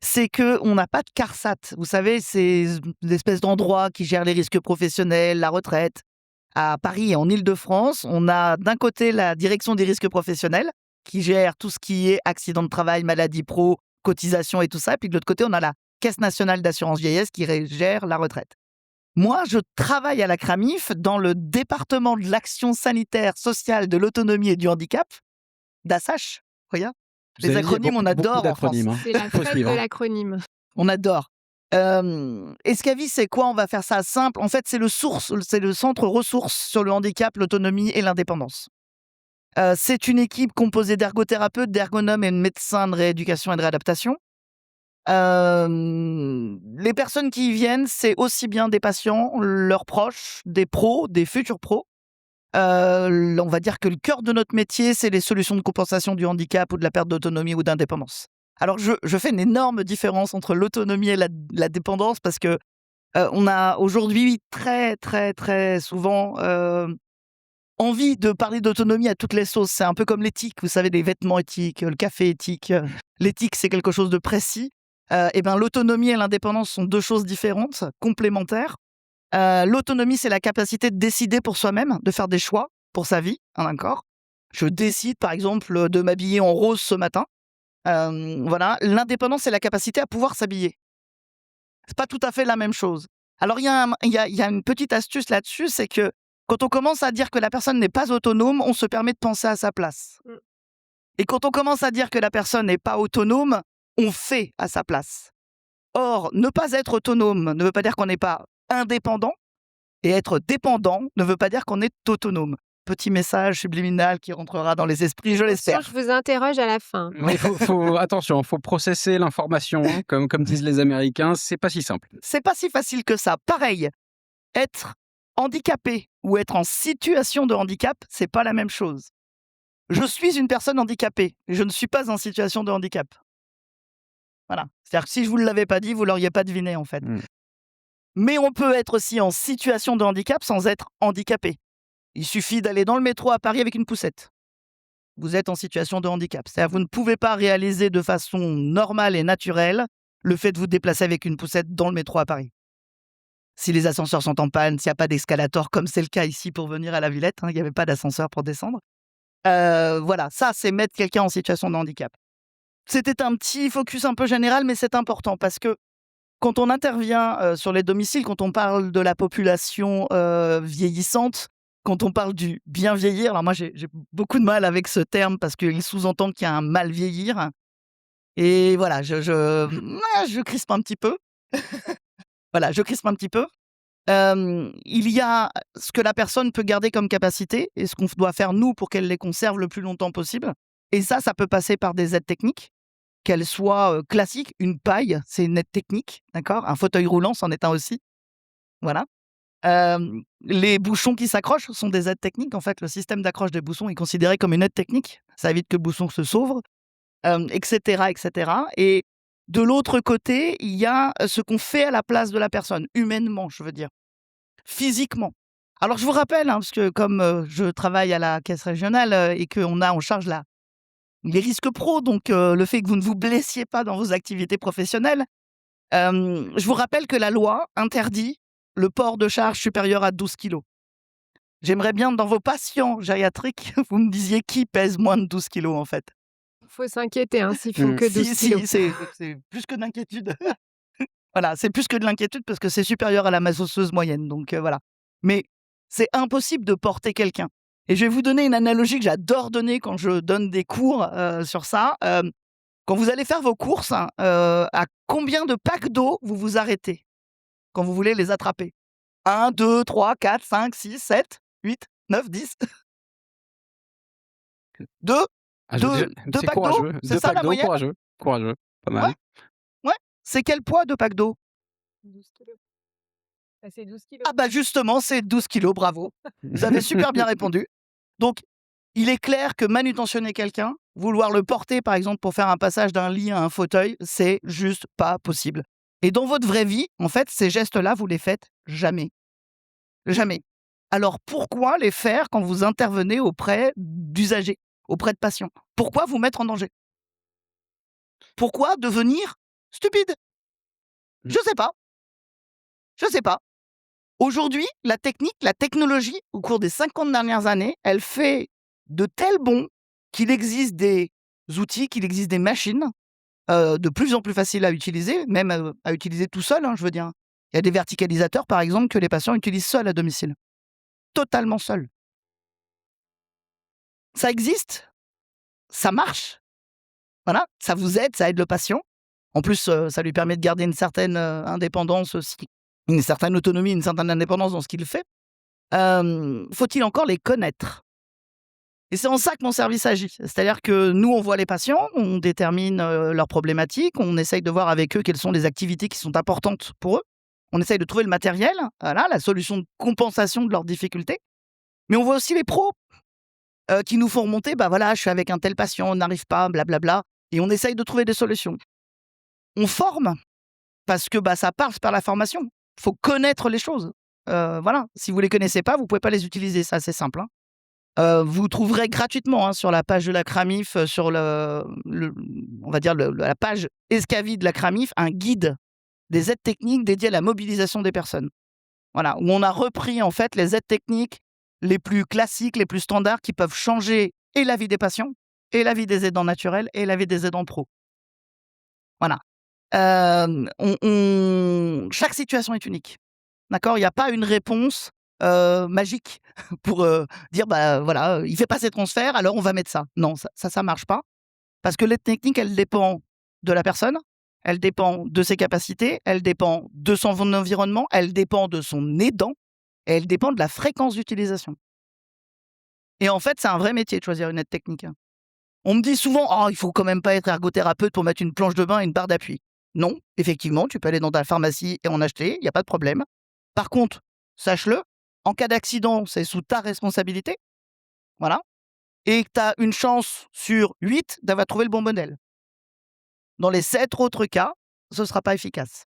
c'est qu'on n'a pas de CARSAT. Vous savez, c'est l'espèce d'endroit qui gère les risques professionnels, la retraite. À Paris et en Île-de-France, on a d'un côté la direction des risques professionnels qui gère tout ce qui est accident de travail, maladie pro, cotisation et tout ça. Et puis de l'autre côté, on a la Caisse nationale d'assurance vieillesse qui gère la retraite. Moi, je travaille à la CRAMIF dans le département de l'action sanitaire, sociale, de l'autonomie et du handicap, DASH. Regarde, Vous les avez dit acronymes, on beaucoup adore en France. d'acronymes, hein. C'est la Faut fête suivre, de hein. l'acronyme. On adore. Escavi, c'est quoi? On va faire ça simple. En fait, c'est le centre ressources sur le handicap, l'autonomie et l'indépendance. C'est une équipe composée d'ergothérapeutes, d'ergonomes et de médecins de rééducation et de réadaptation. Les personnes qui y viennent, c'est aussi bien des patients, leurs proches, des pros, des futurs pros. On va dire que le cœur de notre métier, c'est les solutions de compensation du handicap ou de la perte d'autonomie ou d'indépendance. Alors, je fais une énorme différence entre l'autonomie et la dépendance parce que on a aujourd'hui très, très, très souvent envie de parler d'autonomie à toutes les sauces. C'est un peu comme l'éthique, vous savez, les vêtements éthiques, le café éthique. L'éthique, c'est quelque chose de précis. Et ben, l'autonomie et l'indépendance sont deux choses différentes, complémentaires. L'autonomie, c'est la capacité de décider pour soi-même, de faire des choix pour sa vie, hein, d'accord? Je décide, par exemple, de m'habiller en rose ce matin. Voilà. L'indépendance, c'est la capacité à pouvoir s'habiller. C'est pas tout à fait la même chose. Alors, il y a une petite astuce là-dessus, c'est que quand on commence à dire que la personne n'est pas autonome, on se permet de penser à sa place. Et quand on commence à dire que la personne n'est pas autonome, on fait à sa place. Or, ne pas être autonome ne veut pas dire qu'on n'est pas indépendant, et être dépendant ne veut pas dire qu'on est autonome. Petit message subliminal qui rentrera dans les esprits, je Attention, l'espère. je vous interroge à la fin. Mais attention, faut processer l'information, hein, comme disent les Américains, c'est pas si simple. C'est pas si facile que ça. Pareil, être handicapé ou être en situation de handicap, c'est pas la même chose. Je suis une personne handicapée, je ne suis pas en situation de handicap. Voilà. C'est-à-dire que si je vous l'avais pas dit, vous l'auriez pas deviné en fait. Mmh. Mais on peut être aussi en situation de handicap sans être handicapé. Il suffit d'aller dans le métro à Paris avec une poussette. Vous êtes en situation de handicap. C'est-à-dire que vous ne pouvez pas réaliser de façon normale et naturelle le fait de vous déplacer avec une poussette dans le métro à Paris. Si les ascenseurs sont en panne, s'il n'y a pas d'escalator, comme c'est le cas ici pour venir à la Villette, il n'y avait pas d'ascenseur pour descendre. Voilà, ça, c'est mettre quelqu'un en situation de handicap. C'était un petit focus un peu général, mais c'est important parce que quand on intervient sur les domiciles, quand on parle de la population vieillissante, quand on parle du bien vieillir, alors moi j'ai beaucoup de mal avec ce terme parce qu'il sous-entend qu'il y a un mal vieillir. Et voilà, je crispe un petit peu. Voilà, je crispe un petit peu. Il y a ce que la personne peut garder comme capacité et ce qu'on doit faire nous pour qu'elle les conserve le plus longtemps possible. Et ça peut passer par des aides techniques, qu'elles soient classiques. Une paille, c'est une aide technique, d'accord? Un fauteuil roulant, c'en est un aussi. Voilà. Les bouchons qui s'accrochent sont des aides techniques. En fait, le système d'accroche des bouchons est considéré comme une aide technique. Ça évite que le bouchon se s'ouvre, etc., etc. Et de l'autre côté, il y a ce qu'on fait à la place de la personne, humainement, je veux dire, physiquement. Alors, je vous rappelle, parce que comme je travaille à la caisse régionale et qu'on a en charge les risques pro, donc le fait que vous ne vous blessiez pas dans vos activités professionnelles, je vous rappelle que la loi interdit le port de charge supérieur à 12 kilos. J'aimerais bien, dans vos patients gériatriques, vous me disiez qui pèse moins de 12 kilos, en fait. Faut s'inquiéter s'ils font Mmh. que 12 kilos. C'est plus que de l'inquiétude. Voilà, c'est plus que de l'inquiétude parce que c'est supérieur à la masse osseuse moyenne, donc voilà. Mais c'est impossible de porter quelqu'un. Et je vais vous donner une analogie que j'adore donner quand je donne des cours sur ça. Quand vous allez faire vos courses, à combien de packs d'eau vous vous arrêtez quand vous voulez les attraper? 1, 2, 3, 4, 5, 6, 7, 8, 9, 10. 2, Ah, 2 c'est packs d'eau? courageux. C'est 2 ça packs la d'eau, moyenne? courageux, pas Ouais, mal. ouais. C'est quel poids 2 packs d'eau? 12 kilos. Bah, c'est 12 kilos. Ah bah justement, c'est 12 kilos, bravo. Vous avez super bien répondu. Donc, il est clair que manutentionner quelqu'un, vouloir le porter par exemple pour faire un passage d'un lit à un fauteuil, c'est juste pas possible. Et dans votre vraie vie, en fait, ces gestes-là, vous les faites jamais. Jamais. Alors pourquoi les faire quand vous intervenez auprès d'usagers, auprès de patients? Pourquoi vous mettre en danger? Pourquoi devenir stupide? Mmh. Je sais pas. Je sais pas. Aujourd'hui, la technique, la technologie, au cours des 50 dernières années, elle fait de tels bonds qu'il existe des outils, qu'il existe des machines de plus en plus faciles à utiliser, même à utiliser tout seul, je veux dire. Il y a des verticalisateurs, par exemple, que les patients utilisent seuls à domicile. Totalement seuls. Ça existe, ça marche, voilà, ça vous aide, ça aide le patient. En plus, ça lui permet de garder une certaine indépendance aussi, une certaine autonomie, une certaine indépendance dans ce qu'il fait. Faut-il encore les connaître? Et c'est en ça que mon service agit. C'est-à-dire que nous, on voit les patients, on détermine leurs problématiques, on essaye de voir avec eux quelles sont les activités qui sont importantes pour eux. On essaye de trouver le matériel, voilà, la solution de compensation de leurs difficultés. Mais on voit aussi les pros qui nous font remonter, bah voilà, je suis avec un tel patient, on n'arrive pas, blablabla. Et on essaye de trouver des solutions. On forme, parce que ça passe par la formation. Il faut connaître les choses. Voilà, si vous ne les connaissez pas, vous ne pouvez pas les utiliser, c'est assez simple. Vous trouverez gratuitement sur la page de la CRAMIF, sur on va dire la page Escavi de la CRAMIF, un guide des aides techniques dédiées à la mobilisation des personnes. Voilà, où on a repris en fait les aides techniques les plus classiques, les plus standards, qui peuvent changer et la vie des patients, et la vie des aidants naturels, et la vie des aidants pros. Voilà. Chaque situation est unique. D'accord? Il y a pas une réponse magique pour dire voilà, il fait pas ses transferts, alors on va mettre ça. Non, ça marche pas. Parce que l'aide technique, elle dépend de la personne, elle dépend de ses capacités, elle dépend de son environnement, elle dépend de son aidant, et elle dépend de la fréquence d'utilisation. Et en fait, c'est un vrai métier de choisir une aide technique. On me dit souvent: «Oh, il faut quand même pas être ergothérapeute pour mettre une planche de bain et une barre d'appui». Non, effectivement, tu peux aller dans ta pharmacie et en acheter, il y a pas de problème. Par contre, sache-le, en cas d'accident, c'est sous ta responsabilité, voilà, et que tu as une chance sur 8 d'avoir trouvé le bon modèle. Dans les 7 autres cas, ce ne sera pas efficace.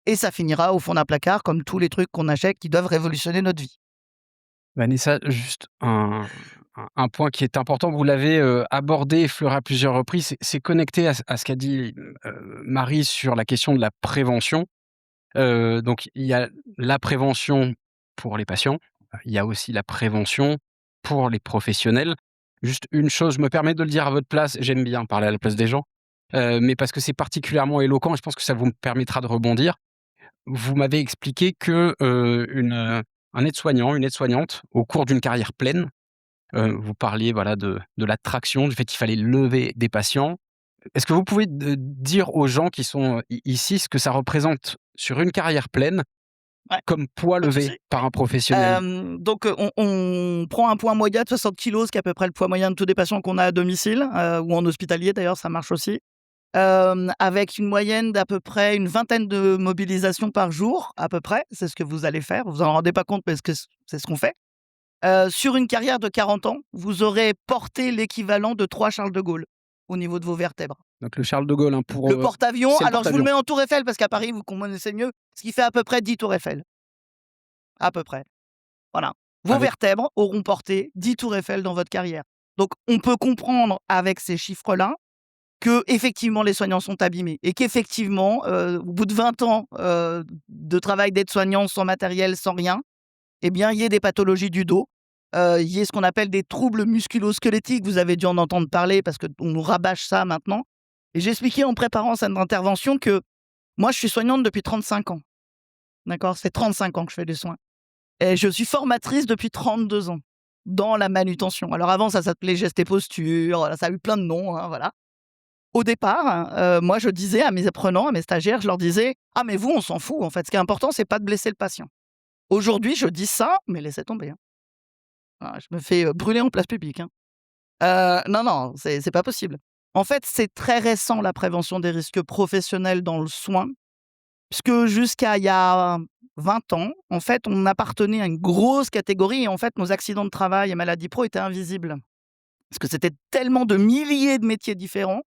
Et ça finira au fond d'un placard comme tous les trucs qu'on achète qui doivent révolutionner notre vie. Vanessa, juste un point qui est important, vous l'avez, abordé, effleuré à plusieurs reprises, c'est connecté à ce qu'a dit, Marie sur la question de la prévention. Donc il y a la prévention pour les patients, il y a aussi la prévention pour les professionnels. Juste une chose, je me permets de le dire à votre place, j'aime bien parler à la place des gens, mais parce que c'est particulièrement éloquent et je pense que ça vous permettra de rebondir. Vous m'avez expliqué que, un aide-soignant, une aide-soignante, au cours d'une carrière pleine, vous parliez, voilà, de l'attraction, du fait qu'il fallait lever des patients. Est-ce que vous pouvez dire aux gens qui sont ici ce que ça représente sur une carrière pleine Ouais, comme poids pas de levé souci. par un professionnel? Donc, on prend un poids moyen de 60 kilos, ce qui est à peu près le poids moyen de tous les patients qu'on a à domicile, ou en hospitalier d'ailleurs, ça marche aussi. Avec une moyenne d'à peu près une vingtaine de mobilisations par jour, à peu près. C'est ce que vous allez faire. Vous en rendez pas compte parce que c'est ce qu'on fait. Sur une carrière de 40 ans, vous aurez porté l'équivalent de 3 Charles de Gaulle au niveau de vos vertèbres. Donc le Charles de Gaulle, hein, pour, Le porte-avions, c'est le alors je vous le porte-avions. mets en tour Eiffel parce qu'à Paris, vous connaissez mieux, ce qui fait à peu près 10 tours Eiffel. À peu près. Voilà. Vos Avec vertèbres auront porté 10 tours Eiffel dans votre carrière. Donc on peut comprendre avec ces chiffres-là qu'effectivement les soignants sont abîmés et qu'effectivement, au bout de 20 ans, de travail d'aide-soignant sans matériel, sans rien, eh bien, il y ait des pathologies du dos, il y ait ce qu'on appelle des troubles musculo-squelettiques. Vous avez dû en entendre parler parce qu'on nous rabâche ça maintenant. Et j'expliquais en préparant cette intervention que moi, je suis soignante depuis 35 ans. D'accord? C'est 35 ans que je fais des soins. Et je suis formatrice depuis 32 ans dans la manutention. Alors avant, ça s'appelait gestes et postures, ça a eu plein de noms, hein, voilà. Au départ, moi, je disais à mes apprenants, à mes stagiaires, je leur disais: «Ah mais vous, on s'en fout en fait, ce qui est important, c'est pas de blesser le patient». Aujourd'hui, je dis ça, mais laissez tomber, hein. Ah, je me fais, brûler en place publique, hein. Non, non, c'est pas possible. En fait, c'est très récent la prévention des risques professionnels dans le soin, puisque jusqu'à il y a 20 ans, en fait, on appartenait à une grosse catégorie et en fait, nos accidents de travail et maladies pro étaient invisibles. Parce que c'était tellement de milliers de métiers différents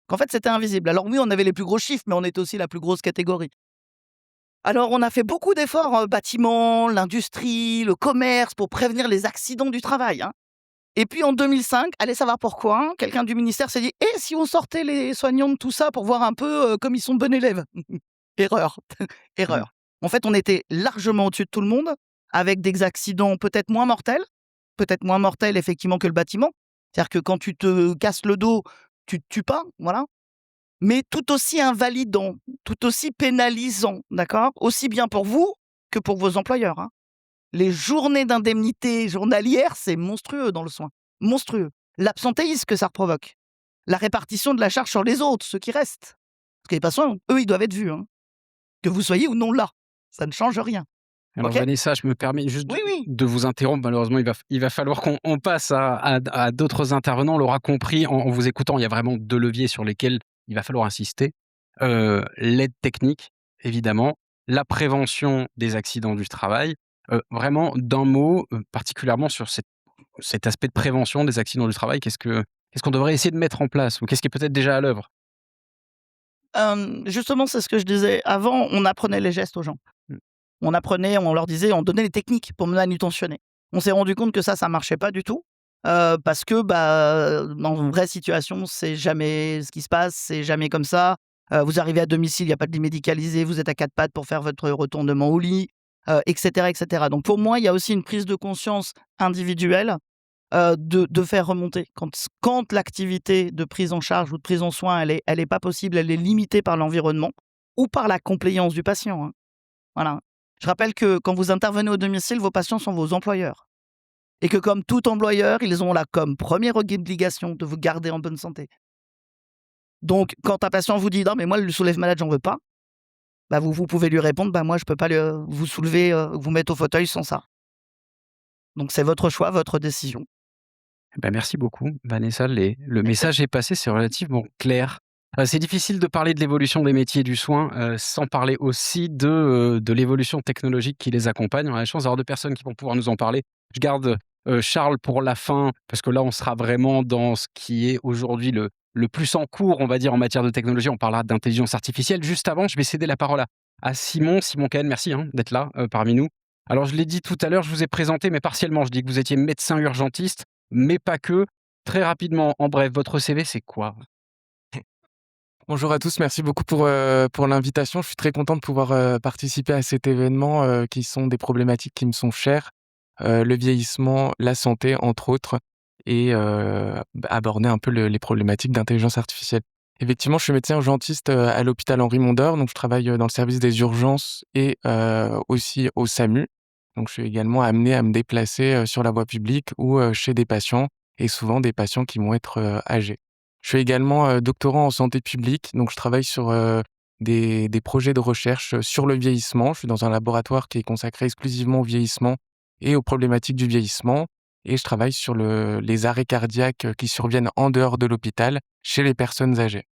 qu'en fait, c'était invisible. Alors oui, on avait les plus gros chiffres, mais on était aussi la plus grosse catégorie. Alors, on a fait beaucoup d'efforts, bâtiment, l'industrie, le commerce, pour prévenir les accidents du travail, hein. Et puis en 2005, allez savoir pourquoi, hein, quelqu'un du ministère s'est dit: «Et si on sortait les soignants de tout ça pour voir un peu, comme ils sont bons élèves?» Erreur, Mmh. erreur. En fait, on était largement au-dessus de tout le monde, avec des accidents peut-être moins mortels effectivement que le bâtiment. C'est-à-dire que quand tu te casses le dos, tu te tues pas, voilà. Mais tout aussi invalidant, tout aussi pénalisant, d'accord? Aussi bien pour vous que pour vos employeurs, hein. Les journées d'indemnité journalières, c'est monstrueux dans le soin, monstrueux. L'absentéisme que ça provoque, la répartition de la charge sur les autres, ceux qui restent. Parce que les patients, eux, ils doivent être vus, hein, que vous soyez ou non là, ça ne change rien, Alors OK? Vanessa, je me permets juste Oui, oui. de vous interrompre. Malheureusement, il va falloir qu'on passe à d'autres intervenants. On l'aura compris en vous écoutant, il y a vraiment 2 leviers sur lesquels il va falloir insister. L'aide technique, évidemment, la prévention des accidents du travail. Vraiment d'un mot, particulièrement sur cet aspect de prévention des accidents du travail, qu'est-ce qu'on devrait essayer de mettre en place ou qu'est-ce qui est peut-être déjà à l'œuvre? Justement, c'est ce que je disais. Avant, on apprenait les gestes aux gens. Mmh. On apprenait, on leur disait, on donnait les techniques pour manutentionner. On s'est rendu compte que ça marchait pas du tout, parce que, bah, dans une vraie situation, c'est jamais ce qui se passe, c'est jamais comme ça. Vous arrivez à domicile, il y a pas de lit médicalisé, vous êtes à 4 pattes pour faire votre retournement au lit, et cetera, et cetera. Donc pour moi, il y a aussi une prise de conscience individuelle, de faire remonter. Quand l'activité de prise en charge ou de prise en soin, elle est pas possible, elle est limitée par l'environnement ou par la compliance du patient, hein. Voilà. Je rappelle que quand vous intervenez au domicile, vos patients sont vos employeurs et que comme tout employeur, ils ont là comme première obligation de vous garder en bonne santé. Donc quand un patient vous dit: «Non mais moi le soulève malade, j'en veux pas», bah vous pouvez lui répondre: «Bah moi je peux pas vous soulever, vous mettre au fauteuil sans ça». Donc c'est votre choix, votre décision. Bah, merci beaucoup, Vanessa. Le message est passé, c'est relativement clair. C'est difficile de parler de l'évolution des métiers du soin, sans parler aussi de l'évolution technologique qui les accompagne. On a la chance d'avoir 2 personnes qui vont pouvoir nous en parler. Je garde, Charles pour la fin, parce que là, on sera vraiment dans ce qui est aujourd'hui le plus en cours, on va dire, en matière de technologie. On parlera d'intelligence artificielle. Juste avant, je vais céder la parole à Simon. Simon Cohen, merci d'être là parmi nous. Alors, je l'ai dit tout à l'heure, je vous ai présenté, mais partiellement. Je dis que vous étiez médecin urgentiste, mais pas que. Très rapidement, en bref, votre CV, c'est quoi? Bonjour à tous, merci beaucoup pour l'invitation. Je suis très content de pouvoir participer à cet événement qui sont des problématiques qui me sont chères, le vieillissement, la santé entre autres, et aborder un peu les problématiques d'intelligence artificielle. Effectivement, je suis médecin urgentiste à l'hôpital Henri Mondor, donc je travaille dans le service des urgences et aussi au SAMU. Donc je suis également amené à me déplacer sur la voie publique ou chez des patients, et souvent des patients qui vont être âgés. Je suis également doctorant en santé publique, donc je travaille sur des projets de recherche sur le vieillissement. Je suis dans un laboratoire qui est consacré exclusivement au vieillissement et aux problématiques du vieillissement, et je travaille sur les arrêts cardiaques qui surviennent en dehors de l'hôpital chez les personnes âgées.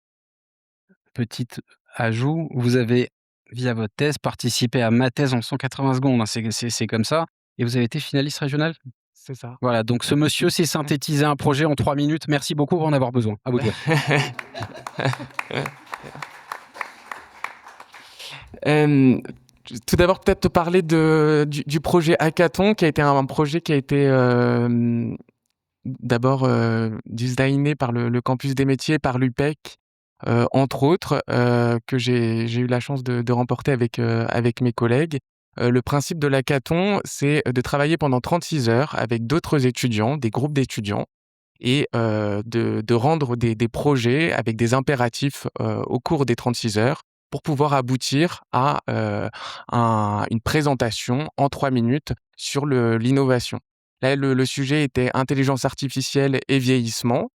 Petit ajout, vous avez, via votre thèse, participé à ma thèse en 180 secondes. C'est comme ça. Et vous avez été finaliste régional? C'est ça. Voilà, donc ce monsieur s'est synthétisé un projet en 3 minutes. Merci beaucoup pour en avoir besoin. À vous de jouer. Tout d'abord, peut-être te parler du projet Hackathon, qui a été un projet qui a été d'abord designé par le campus des métiers, par l'UPEC, entre autres, que j'ai eu la chance de remporter avec mes collègues. Le principe de l'hackathon, c'est de travailler pendant 36 heures avec d'autres étudiants, des groupes d'étudiants, et de rendre des projets avec des impératifs au cours des 36 heures pour pouvoir aboutir à une présentation en 3 minutes sur l'innovation. Là, le sujet était intelligence artificielle et vieillissement.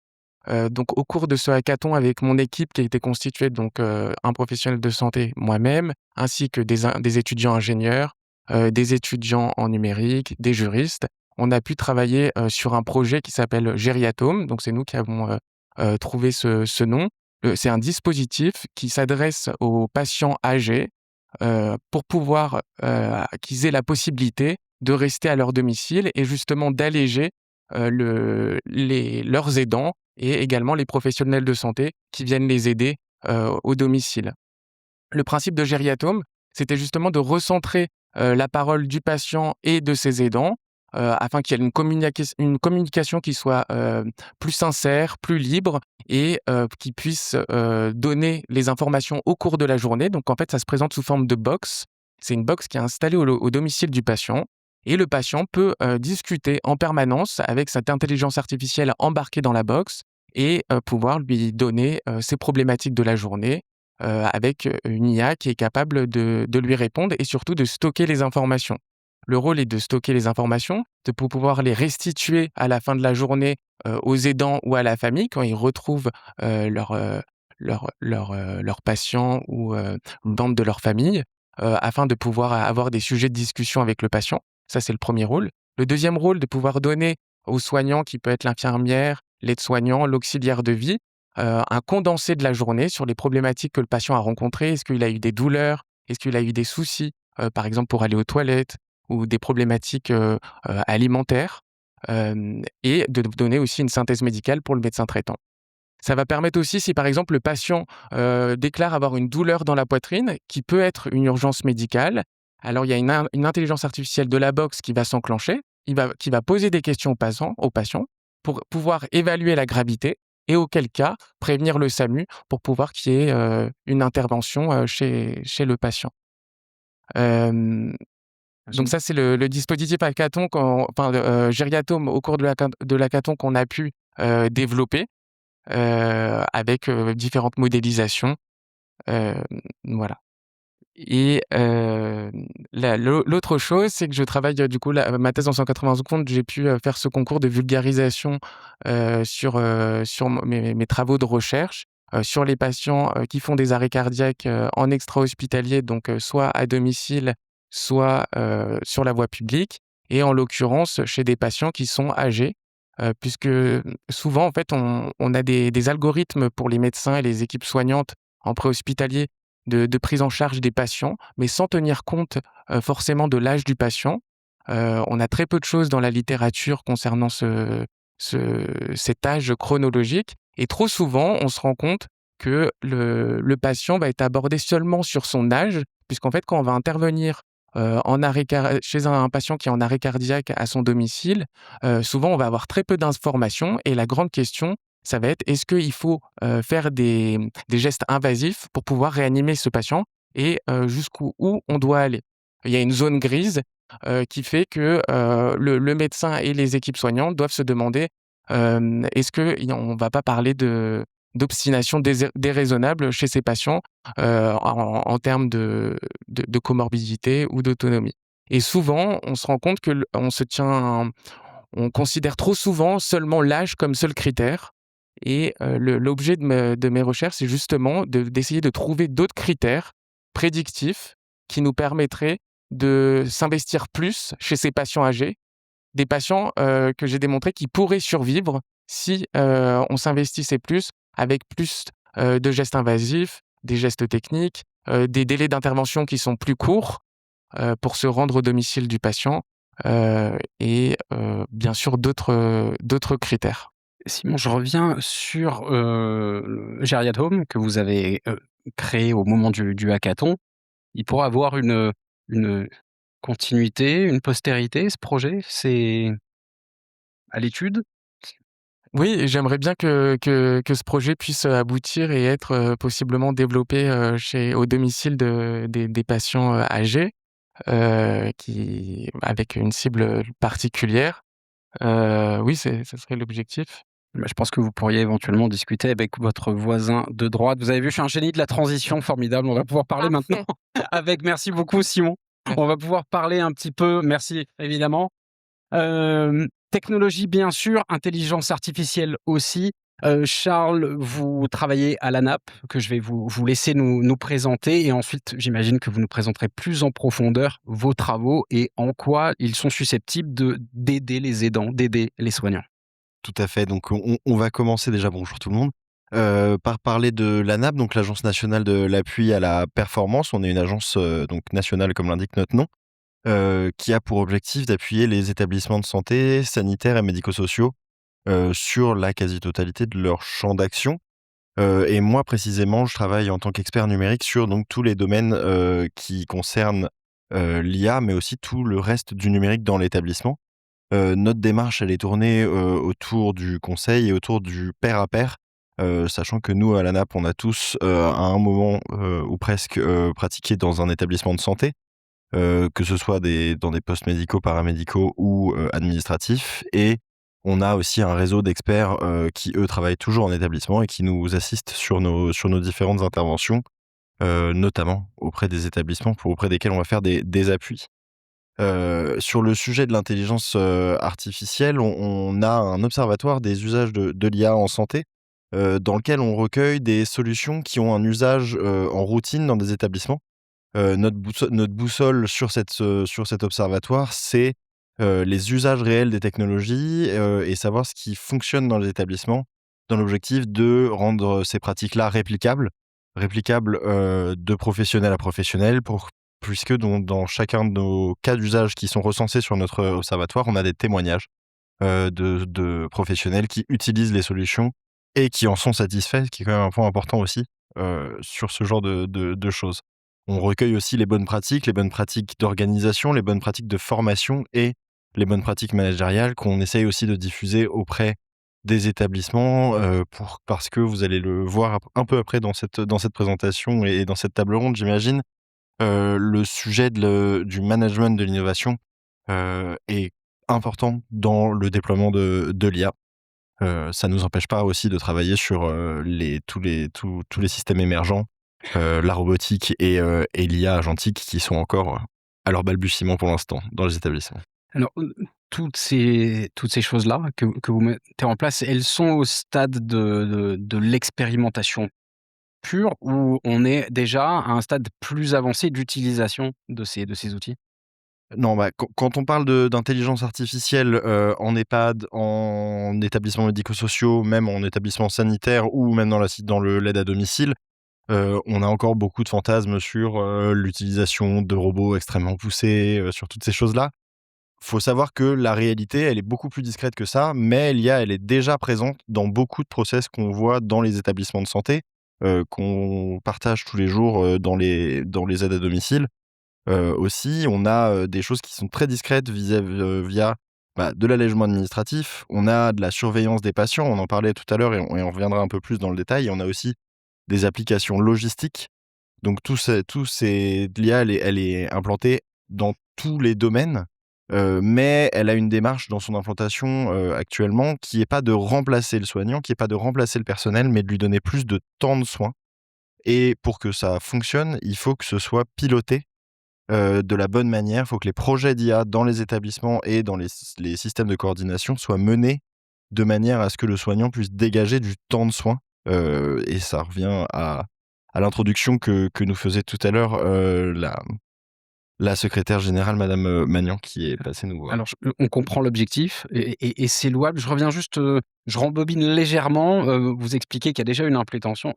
Donc au cours de ce hackathon, avec mon équipe qui a été constituée, donc un professionnel de santé, moi-même, ainsi que des étudiants ingénieurs, des étudiants en numérique, des juristes, on a pu travailler sur un projet qui s'appelle Gériatome. Donc c'est nous qui avons trouvé ce nom. C'est un dispositif qui s'adresse aux patients âgés pour pouvoir qu'ils aient la possibilité de rester à leur domicile et justement d'alléger leurs aidants et également les professionnels de santé qui viennent les aider au domicile. Le principe de Gériatome, c'était justement de recentrer la parole du patient et de ses aidants afin qu'il y ait une communication qui soit plus sincère, plus libre, et qui puisse donner les informations au cours de la journée. Donc en fait, ça se présente sous forme de box. C'est une box qui est installée au domicile du patient. Et le patient peut discuter en permanence avec cette intelligence artificielle embarquée dans la box et pouvoir lui donner ses problématiques de la journée avec une IA qui est capable de lui répondre et surtout de stocker les informations. Le rôle est de stocker les informations, pour pouvoir les restituer à la fin de la journée aux aidants ou à la famille quand ils retrouvent leur patient ou une membre de leur famille, afin de pouvoir avoir des sujets de discussion avec le patient. Ça, c'est le premier rôle. Le deuxième rôle, de pouvoir donner aux soignants, qui peut être l'infirmière, l'aide-soignant, l'auxiliaire de vie, un condensé de la journée sur les problématiques que le patient a rencontrées. Est-ce qu'il a eu des douleurs? Est-ce qu'il a eu des soucis, par exemple pour aller aux toilettes, ou des problématiques alimentaires, et de donner aussi une synthèse médicale pour le médecin traitant. Ça va permettre aussi, si par exemple le patient déclare avoir une douleur dans la poitrine, qui peut être une urgence médicale, alors il y a une intelligence artificielle de la box qui va s'enclencher, qui va poser des questions au patient pour pouvoir évaluer la gravité, et auquel cas prévenir le SAMU pour pouvoir qu'il y ait une intervention chez le patient. Donc ça, c'est le dispositif hackathon, Gériatome, au cours de l'hackathon qu'on a pu développer avec différentes modélisations. Voilà. Et l'autre chose, c'est que je travaille, du coup, ma thèse en 180 secondes, j'ai pu faire ce concours de vulgarisation sur mes travaux de recherche sur les patients qui font des arrêts cardiaques en extra-hospitalier, donc soit à domicile, soit sur la voie publique, et en l'occurrence chez des patients qui sont âgés, puisque souvent, en fait, on a des algorithmes pour les médecins et les équipes soignantes en préhospitalier de prise en charge des patients, mais sans tenir compte forcément de l'âge du patient. On a très peu de choses dans la littérature concernant cet âge chronologique, Et trop souvent, on se rend compte que le patient va être abordé seulement sur son âge, puisqu'en fait, quand on va intervenir chez un patient qui est en arrêt cardiaque à son domicile, souvent on va avoir très peu d'informations et la grande question, ça va être est-ce qu'il faut faire des gestes invasifs pour pouvoir réanimer ce patient et jusqu'où où on doit aller. Il y a une zone grise qui fait que le médecin et les équipes soignantes doivent se demander est-ce qu'on ne va pas parler d'obstination déraisonnable chez ces patients en termes de comorbidité ou d'autonomie. Et souvent, on se rend compte que on considère trop souvent seulement l'âge comme seul critère. Et l'objet de mes recherches, c'est justement d'essayer de trouver d'autres critères prédictifs qui nous permettraient de s'investir plus chez ces patients âgés, des patients que j'ai démontré qui pourraient survivre si on s'investissait plus avec plus de gestes invasifs, des gestes techniques, des délais d'intervention qui sont plus courts pour se rendre au domicile du patient et bien sûr d'autres critères. Simon, je reviens sur le Geriat Home que vous avez créé au moment du hackathon. Il pourra avoir une continuité, une postérité, ce projet? C'est à l'étude? Oui, et j'aimerais bien que ce projet puisse aboutir et être possiblement développé au domicile des patients âgés avec une cible particulière. Oui, ce serait l'objectif. Bah, je pense que vous pourriez éventuellement discuter avec votre voisin de droite. Vous avez vu, je suis un génie de la transition, formidable. On va pouvoir parler maintenant Parfait. avec merci beaucoup Simon. Merci. On va pouvoir parler un petit peu merci évidemment, technologie bien sûr, intelligence artificielle aussi. Charles, vous travaillez à l'ANAP, que je vais vous laisser nous présenter et ensuite j'imagine que vous nous présenterez plus en profondeur vos travaux et en quoi ils sont susceptibles d'aider les aidants, d'aider les soignants. Tout à fait. Donc, on va commencer déjà, bonjour tout le monde, par parler de l'ANAP, donc l'Agence nationale de l'appui à la performance. On est une agence donc nationale, comme l'indique notre nom, qui a pour objectif d'appuyer les établissements de santé, sanitaires et médico-sociaux sur la quasi-totalité de leur champ d'action. Et moi, précisément, je travaille en tant qu'expert numérique sur donc tous les domaines qui concernent l'IA, mais aussi tout le reste du numérique dans l'établissement. Notre démarche, elle est tournée autour du conseil et autour du pair à pair, sachant que nous, à l'ANAP, on a tous, à un moment ou presque, pratiqué dans un établissement de santé, que ce soit dans des postes médicaux, paramédicaux ou administratifs. Et on a aussi un réseau d'experts qui, eux, travaillent toujours en établissement et qui nous assistent sur nos différentes interventions, notamment auprès des établissements auprès desquels on va faire des appuis. Sur le sujet de l'intelligence artificielle, on a un observatoire des usages de l'IA en santé, dans lequel on recueille des solutions qui ont un usage en routine dans des établissements. Notre boussole sur cet observatoire, c'est les usages réels des technologies et savoir ce qui fonctionne dans les établissements, dans l'objectif de rendre ces pratiques-là réplicables de professionnel à professionnel puisque dans chacun de nos cas d'usage qui sont recensés sur notre observatoire, on a des témoignages de professionnels qui utilisent les solutions et qui en sont satisfaits, ce qui est quand même un point important aussi sur ce genre de choses. On recueille aussi les bonnes pratiques d'organisation, les bonnes pratiques de formation et les bonnes pratiques managériales qu'on essaye aussi de diffuser auprès des établissements parce que vous allez le voir un peu après dans cette présentation et dans cette table ronde, j'imagine. Le sujet du management de l'innovation est important dans le déploiement de l'IA. Ça nous empêche pas aussi de travailler sur tous les systèmes émergents, la robotique et l'IA agentique qui sont encore à leur balbutiement pour l'instant dans les établissements. Alors, toutes ces choses-là que vous mettez en place, elles sont au stade de l'expérimentation pure ou on est déjà à un stade plus avancé d'utilisation de ces outils? Non, bah, quand on parle d'intelligence artificielle en EHPAD, en établissements médico-sociaux, même en établissements sanitaires ou même dans l'aide à domicile, on a encore beaucoup de fantasmes sur l'utilisation de robots extrêmement poussés, sur toutes ces choses-là. faut savoir que la réalité, elle est beaucoup plus discrète que ça, mais elle est déjà présente dans beaucoup de process qu'on voit dans les établissements de santé, qu'on partage tous les jours, dans les aides à domicile. Aussi, on a, des choses qui sont très discrètes via, de l'allègement administratif. On a de la surveillance des patients, on en parlait tout à l'heure et on reviendra un peu plus dans le détail. Et on a aussi des applications logistiques. Donc l'IA, elle est implantée dans tous les domaines, mais elle a une démarche dans son implantation, actuellement qui est pas de remplacer le soignant, qui est pas de remplacer le personnel, mais de lui donner plus de temps de soins. Et pour que ça fonctionne, il faut que ce soit piloté de la bonne manière. Il faut que les projets d'IA dans les établissements et dans les systèmes de coordination soient menés de manière à ce que le soignant puisse dégager du temps de soins. Et ça revient à l'introduction que nous faisait tout à l'heure la secrétaire générale, Madame Magnan, qui est passée nous voir. Alors, on comprend l'objectif et c'est louable. Je reviens juste, je rembobine légèrement. Vous expliquez qu'il y a déjà une implantation,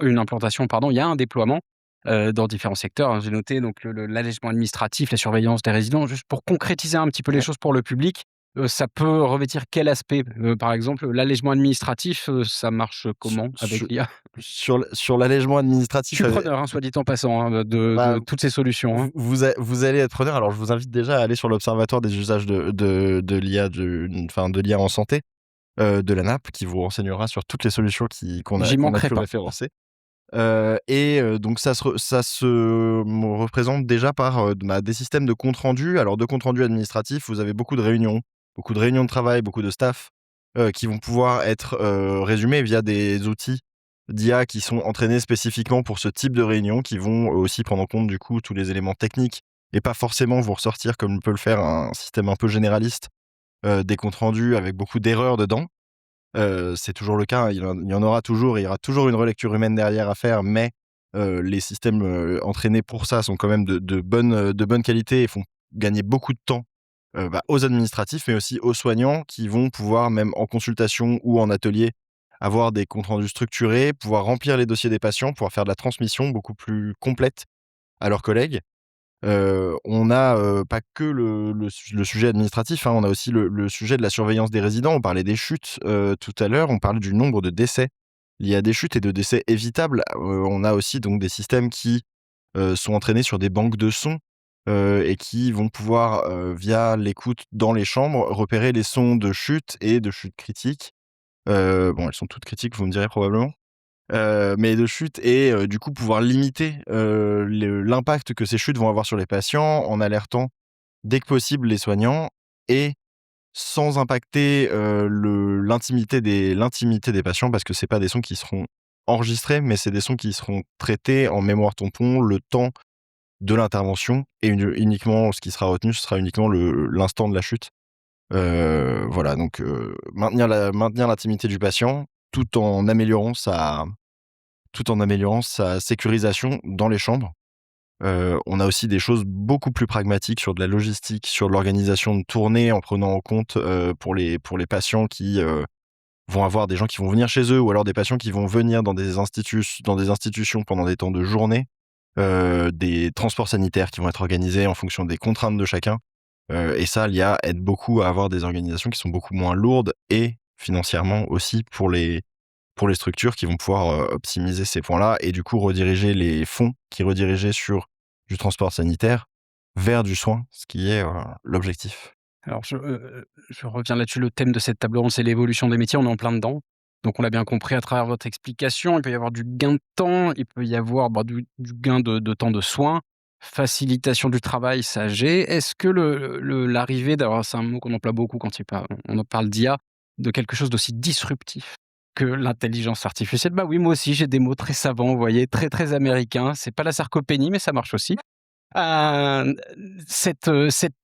pardon, il y a un déploiement dans différents secteurs, hein. J'ai noté donc l'allègement administratif, la surveillance des résidents. Juste pour concrétiser un petit peu les Ouais. choses pour le public, ça peut revêtir quel aspect? Par exemple, l'allègement administratif, ça marche comment avec Sur l'IA? sur l'allègement Je administratif, suis preneur, hein, soit dit en passant, hein, de bah, toutes ces solutions, hein. vous allez être preneur. Alors, je vous invite déjà à aller sur l'observatoire des usages de l'IA, de l'IA en santé, de l'ANAP, qui vous renseignera sur toutes les solutions qu'on a J'y manquerai pu pas. référencer. Donc ça se représente déjà par, des systèmes de compte rendu. Alors, de compte rendu administratif, vous avez beaucoup de réunions de travail, beaucoup de staff, qui vont pouvoir être, résumés via des outils d'IA qui sont entraînés spécifiquement pour ce type de réunion, qui vont aussi prendre en compte, du coup, tous les éléments techniques et pas forcément vous ressortir, comme peut le faire un système un peu généraliste, des comptes rendus avec beaucoup d'erreurs dedans. C'est toujours le cas, hein, il y en aura toujours, il y aura toujours une relecture humaine derrière à faire, mais les systèmes, entraînés pour ça sont quand même de bonne qualité et font gagner beaucoup de temps, aux administratifs, mais aussi aux soignants qui vont pouvoir, même en consultation ou en atelier, avoir des comptes rendus structurés, pouvoir remplir les dossiers des patients, pouvoir faire de la transmission beaucoup plus complète à leurs collègues. On a, pas que le sujet administratif, hein, on a aussi le sujet de la surveillance des résidents. On parlait des chutes, tout à l'heure, on parlait du nombre de décès liés à des chutes et de décès évitables. On a aussi donc des systèmes qui, sont entraînés sur des banques de sons, et qui vont pouvoir, via l'écoute dans les chambres, repérer les sons de chute et de chute critiques. Bon, elles sont toutes critiques, vous me direz probablement. Mais de chute et du coup pouvoir limiter, l'impact que ces chutes vont avoir sur les patients en alertant dès que possible les soignants et sans impacter, l'intimité des patients, parce que c'est pas des sons qui seront enregistrés, mais c'est des sons qui seront traités en mémoire tampon le temps de l'intervention et uniquement ce qui sera retenu, ce sera uniquement l'instant de la chute. Voilà, donc maintenir l'intimité du patient tout en améliorant sa sécurisation dans les chambres. On a aussi des choses beaucoup plus pragmatiques sur de la logistique, sur de l'organisation de tournées en prenant en compte, pour les patients qui, vont avoir des gens qui vont venir chez eux ou alors des patients qui vont venir dans des institutions pendant des temps de journée, des transports sanitaires qui vont être organisés en fonction des contraintes de chacun. Et ça, l'IA aide beaucoup à avoir des organisations qui sont beaucoup moins lourdes et financièrement aussi pour les structures qui vont pouvoir, optimiser ces points-là et du coup rediriger les fonds qui redirigeaient sur du transport sanitaire vers du soin, ce qui est, l'objectif. Alors je reviens là-dessus, le thème de cette table ronde, c'est l'évolution des métiers, on est en plein dedans. Donc on l'a bien compris à travers votre explication, il peut y avoir du gain de temps, il peut y avoir, du gain de temps de soins, facilitation du travail, ça j'ai. Est-ce que l'arrivée d'avoir c'est un mot qu'on emploie beaucoup quand on en parle d'IA, de quelque chose d'aussi disruptif que l'intelligence artificielle? Bah oui, moi aussi j'ai des mots très savants, vous voyez, très, très américains. C'est pas la sarcopénie, mais ça marche aussi. Heu, cette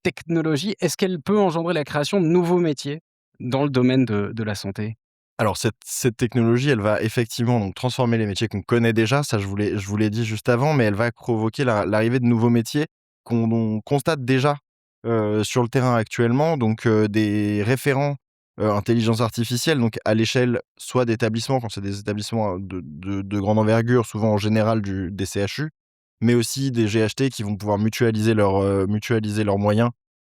technologie, est-ce qu'elle peut engendrer la création de nouveaux métiers dans le domaine de la santé? Alors cette technologie, elle va effectivement donc transformer les métiers qu'on connaît déjà, ça je vous l'ai dit juste avant, mais elle va provoquer l'arrivée de nouveaux métiers qu'on constate déjà, sur le terrain actuellement. Donc, des référents, intelligence artificielle, donc à l'échelle soit d'établissements, quand c'est des établissements, de grande envergure, souvent en général des CHU, mais aussi des GHT qui vont pouvoir mutualiser leurs moyens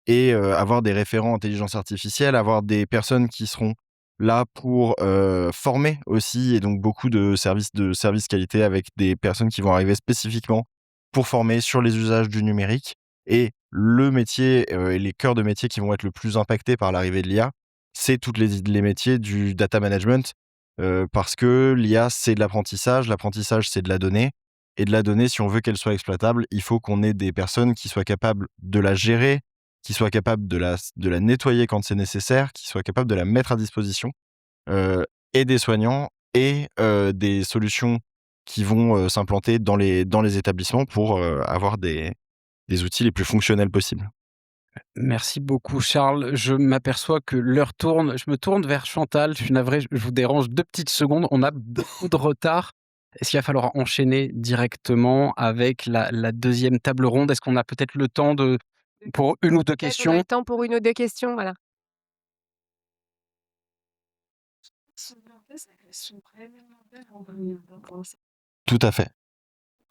et avoir des référents intelligence artificielle, avoir des personnes qui seront là pour former aussi, et donc beaucoup de services qualité avec des personnes qui vont arriver spécifiquement pour former sur les usages du numérique. Et le métier et les cœurs de métier qui vont être le plus impactés par l'arrivée de l'IA, c'est toutes les métiers du data management, parce que l'IA, c'est de l'apprentissage, c'est de la donnée, et de la donnée, si on veut qu'elle soit exploitable, il faut qu'on ait des personnes qui soient capables de la gérer, qui soient capables de la nettoyer quand c'est nécessaire, qui soient capables de la mettre à disposition, et des soignants et des solutions qui vont s'implanter dans les établissements pour avoir des outils les plus fonctionnels possibles. Merci beaucoup Charles. Je m'aperçois que l'heure tourne. Je me tourne vers Chantal. Je suis navré, je vous dérange 2 petites secondes. On a beaucoup de retard. Est-ce qu'il va falloir enchaîner directement avec la 2e table ronde? Est-ce qu'on a peut-être le temps pour 1 ou 2 Peut-être on a questions? le temps pour 1 ou 2 questions, voilà. Tout à fait.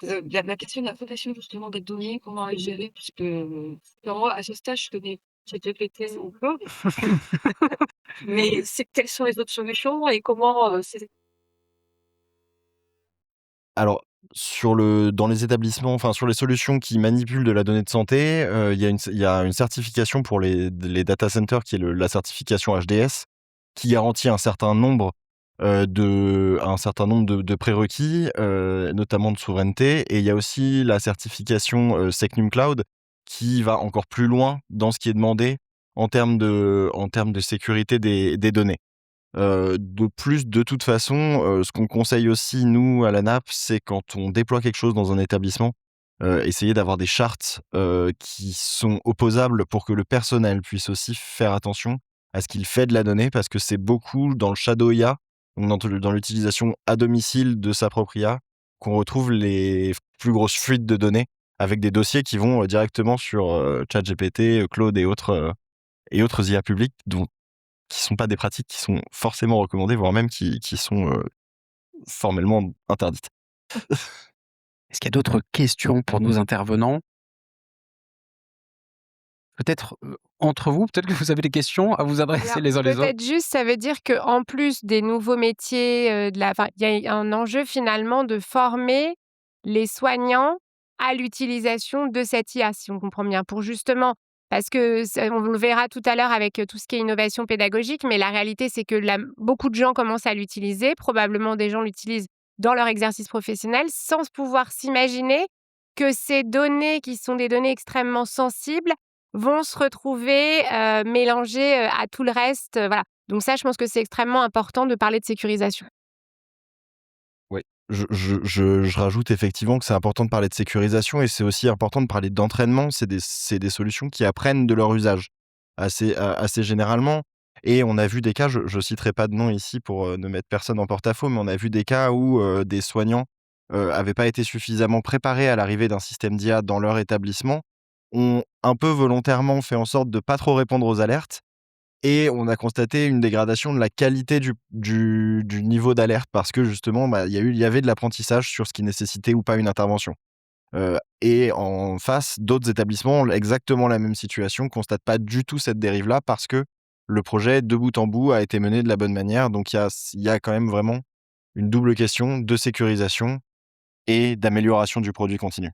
La question de la protection justement des données, comment elle est gérée? Puisque, moi, à ce stade, je connais ChatGPT ou Claude. Mais quelles sont les autres solutions et comment, c'est Alors, dans les établissements, enfin sur les solutions qui manipulent de la donnée de santé, il y a une certification pour les data centers qui est la certification HDS, qui garantit un certain nombre de prérequis, notamment de souveraineté. Et il y a aussi la certification Secnum Cloud, qui va encore plus loin dans ce qui est demandé en termes de sécurité des données. De plus, de toute façon, ce qu'on conseille aussi, nous, à l'ANAP, c'est quand on déploie quelque chose dans un établissement, essayer d'avoir des chartes qui sont opposables pour que le personnel puisse aussi faire attention à ce qu'il fait de la donnée, parce que c'est beaucoup dans le shadow IA, donc dans l'utilisation à domicile de sa propre IA, qu'on retrouve les plus grosses fuites de données, avec des dossiers qui vont directement sur ChatGPT, Claude et autres IA publiques, qui sont pas des pratiques qui sont forcément recommandées, voire même qui sont formellement interdites. Est-ce qu'il y a d'autres questions pour nos intervenants? Peut-être, entre vous, peut-être que vous avez des questions à vous adresser Alors, les uns les autres? peut-être juste, ça veut dire qu'en plus des nouveaux métiers, enfin, il y a un enjeu finalement de former les soignants à l'utilisation de cette IA, si on comprend bien, pour justement parce que on le verra tout à l'heure avec tout ce qui est innovation pédagogique, mais la réalité, c'est que beaucoup de gens commencent à l'utiliser. Probablement, des gens l'utilisent dans leur exercice professionnel sans pouvoir s'imaginer que ces données, qui sont des données extrêmement sensibles, vont se retrouver mélangées à tout le reste. Voilà. Donc ça, je pense que c'est extrêmement important de parler de sécurisation. Oui, je rajoute effectivement que c'est important de parler de sécurisation, et c'est aussi important de parler d'entraînement. C'est des solutions qui apprennent de leur usage assez généralement. Et on a vu des cas, je citerai pas de nom ici pour ne mettre personne en porte-à-faux, mais on a vu des cas où des soignants avaient pas été suffisamment préparés à l'arrivée d'un système d'IA dans leur établissement, ont un peu volontairement fait en sorte de pas trop répondre aux alertes, et on a constaté une dégradation de la qualité du niveau d'alerte, parce que justement, il y avait de l'apprentissage sur ce qui nécessitait ou pas une intervention. Et en face, d'autres établissements ont exactement la même situation, constatent pas du tout cette dérive-là, parce que le projet, de bout en bout, a été mené de la bonne manière. Donc il y a quand même vraiment une double question de sécurisation et d'amélioration du produit continu.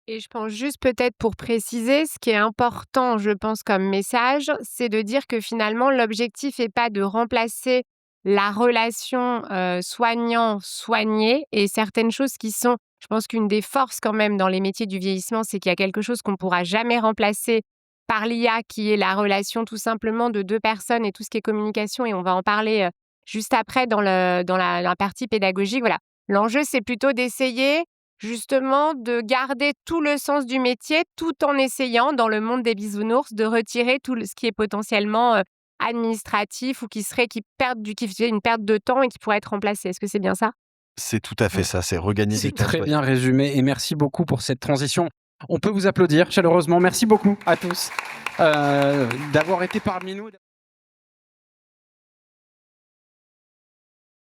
Et je pense juste peut-être pour préciser, ce qui est important, je pense, comme message, c'est de dire que finalement, l'objectif n'est pas de remplacer la relation soignant-soigné, et certaines choses qui sont, je pense qu'une des forces quand même dans les métiers du vieillissement, c'est qu'il y a quelque chose qu'on ne pourra jamais remplacer par l'IA, qui est la relation tout simplement de 2 personnes et tout ce qui est communication, et on va en parler juste après dans la partie pédagogique. Voilà. L'enjeu, c'est plutôt d'essayer justement de garder tout le sens du métier, tout en essayant, dans le monde des bisounours, de retirer ce qui est potentiellement administratif ou qui fait une perte de temps et qui pourrait être remplacé. Est-ce que c'est bien ça? C'est tout à fait ça, c'est regagner du C'est temps. très bien résumé et merci beaucoup pour cette transition. On peut vous applaudir chaleureusement. Merci beaucoup à tous d'avoir été parmi nous.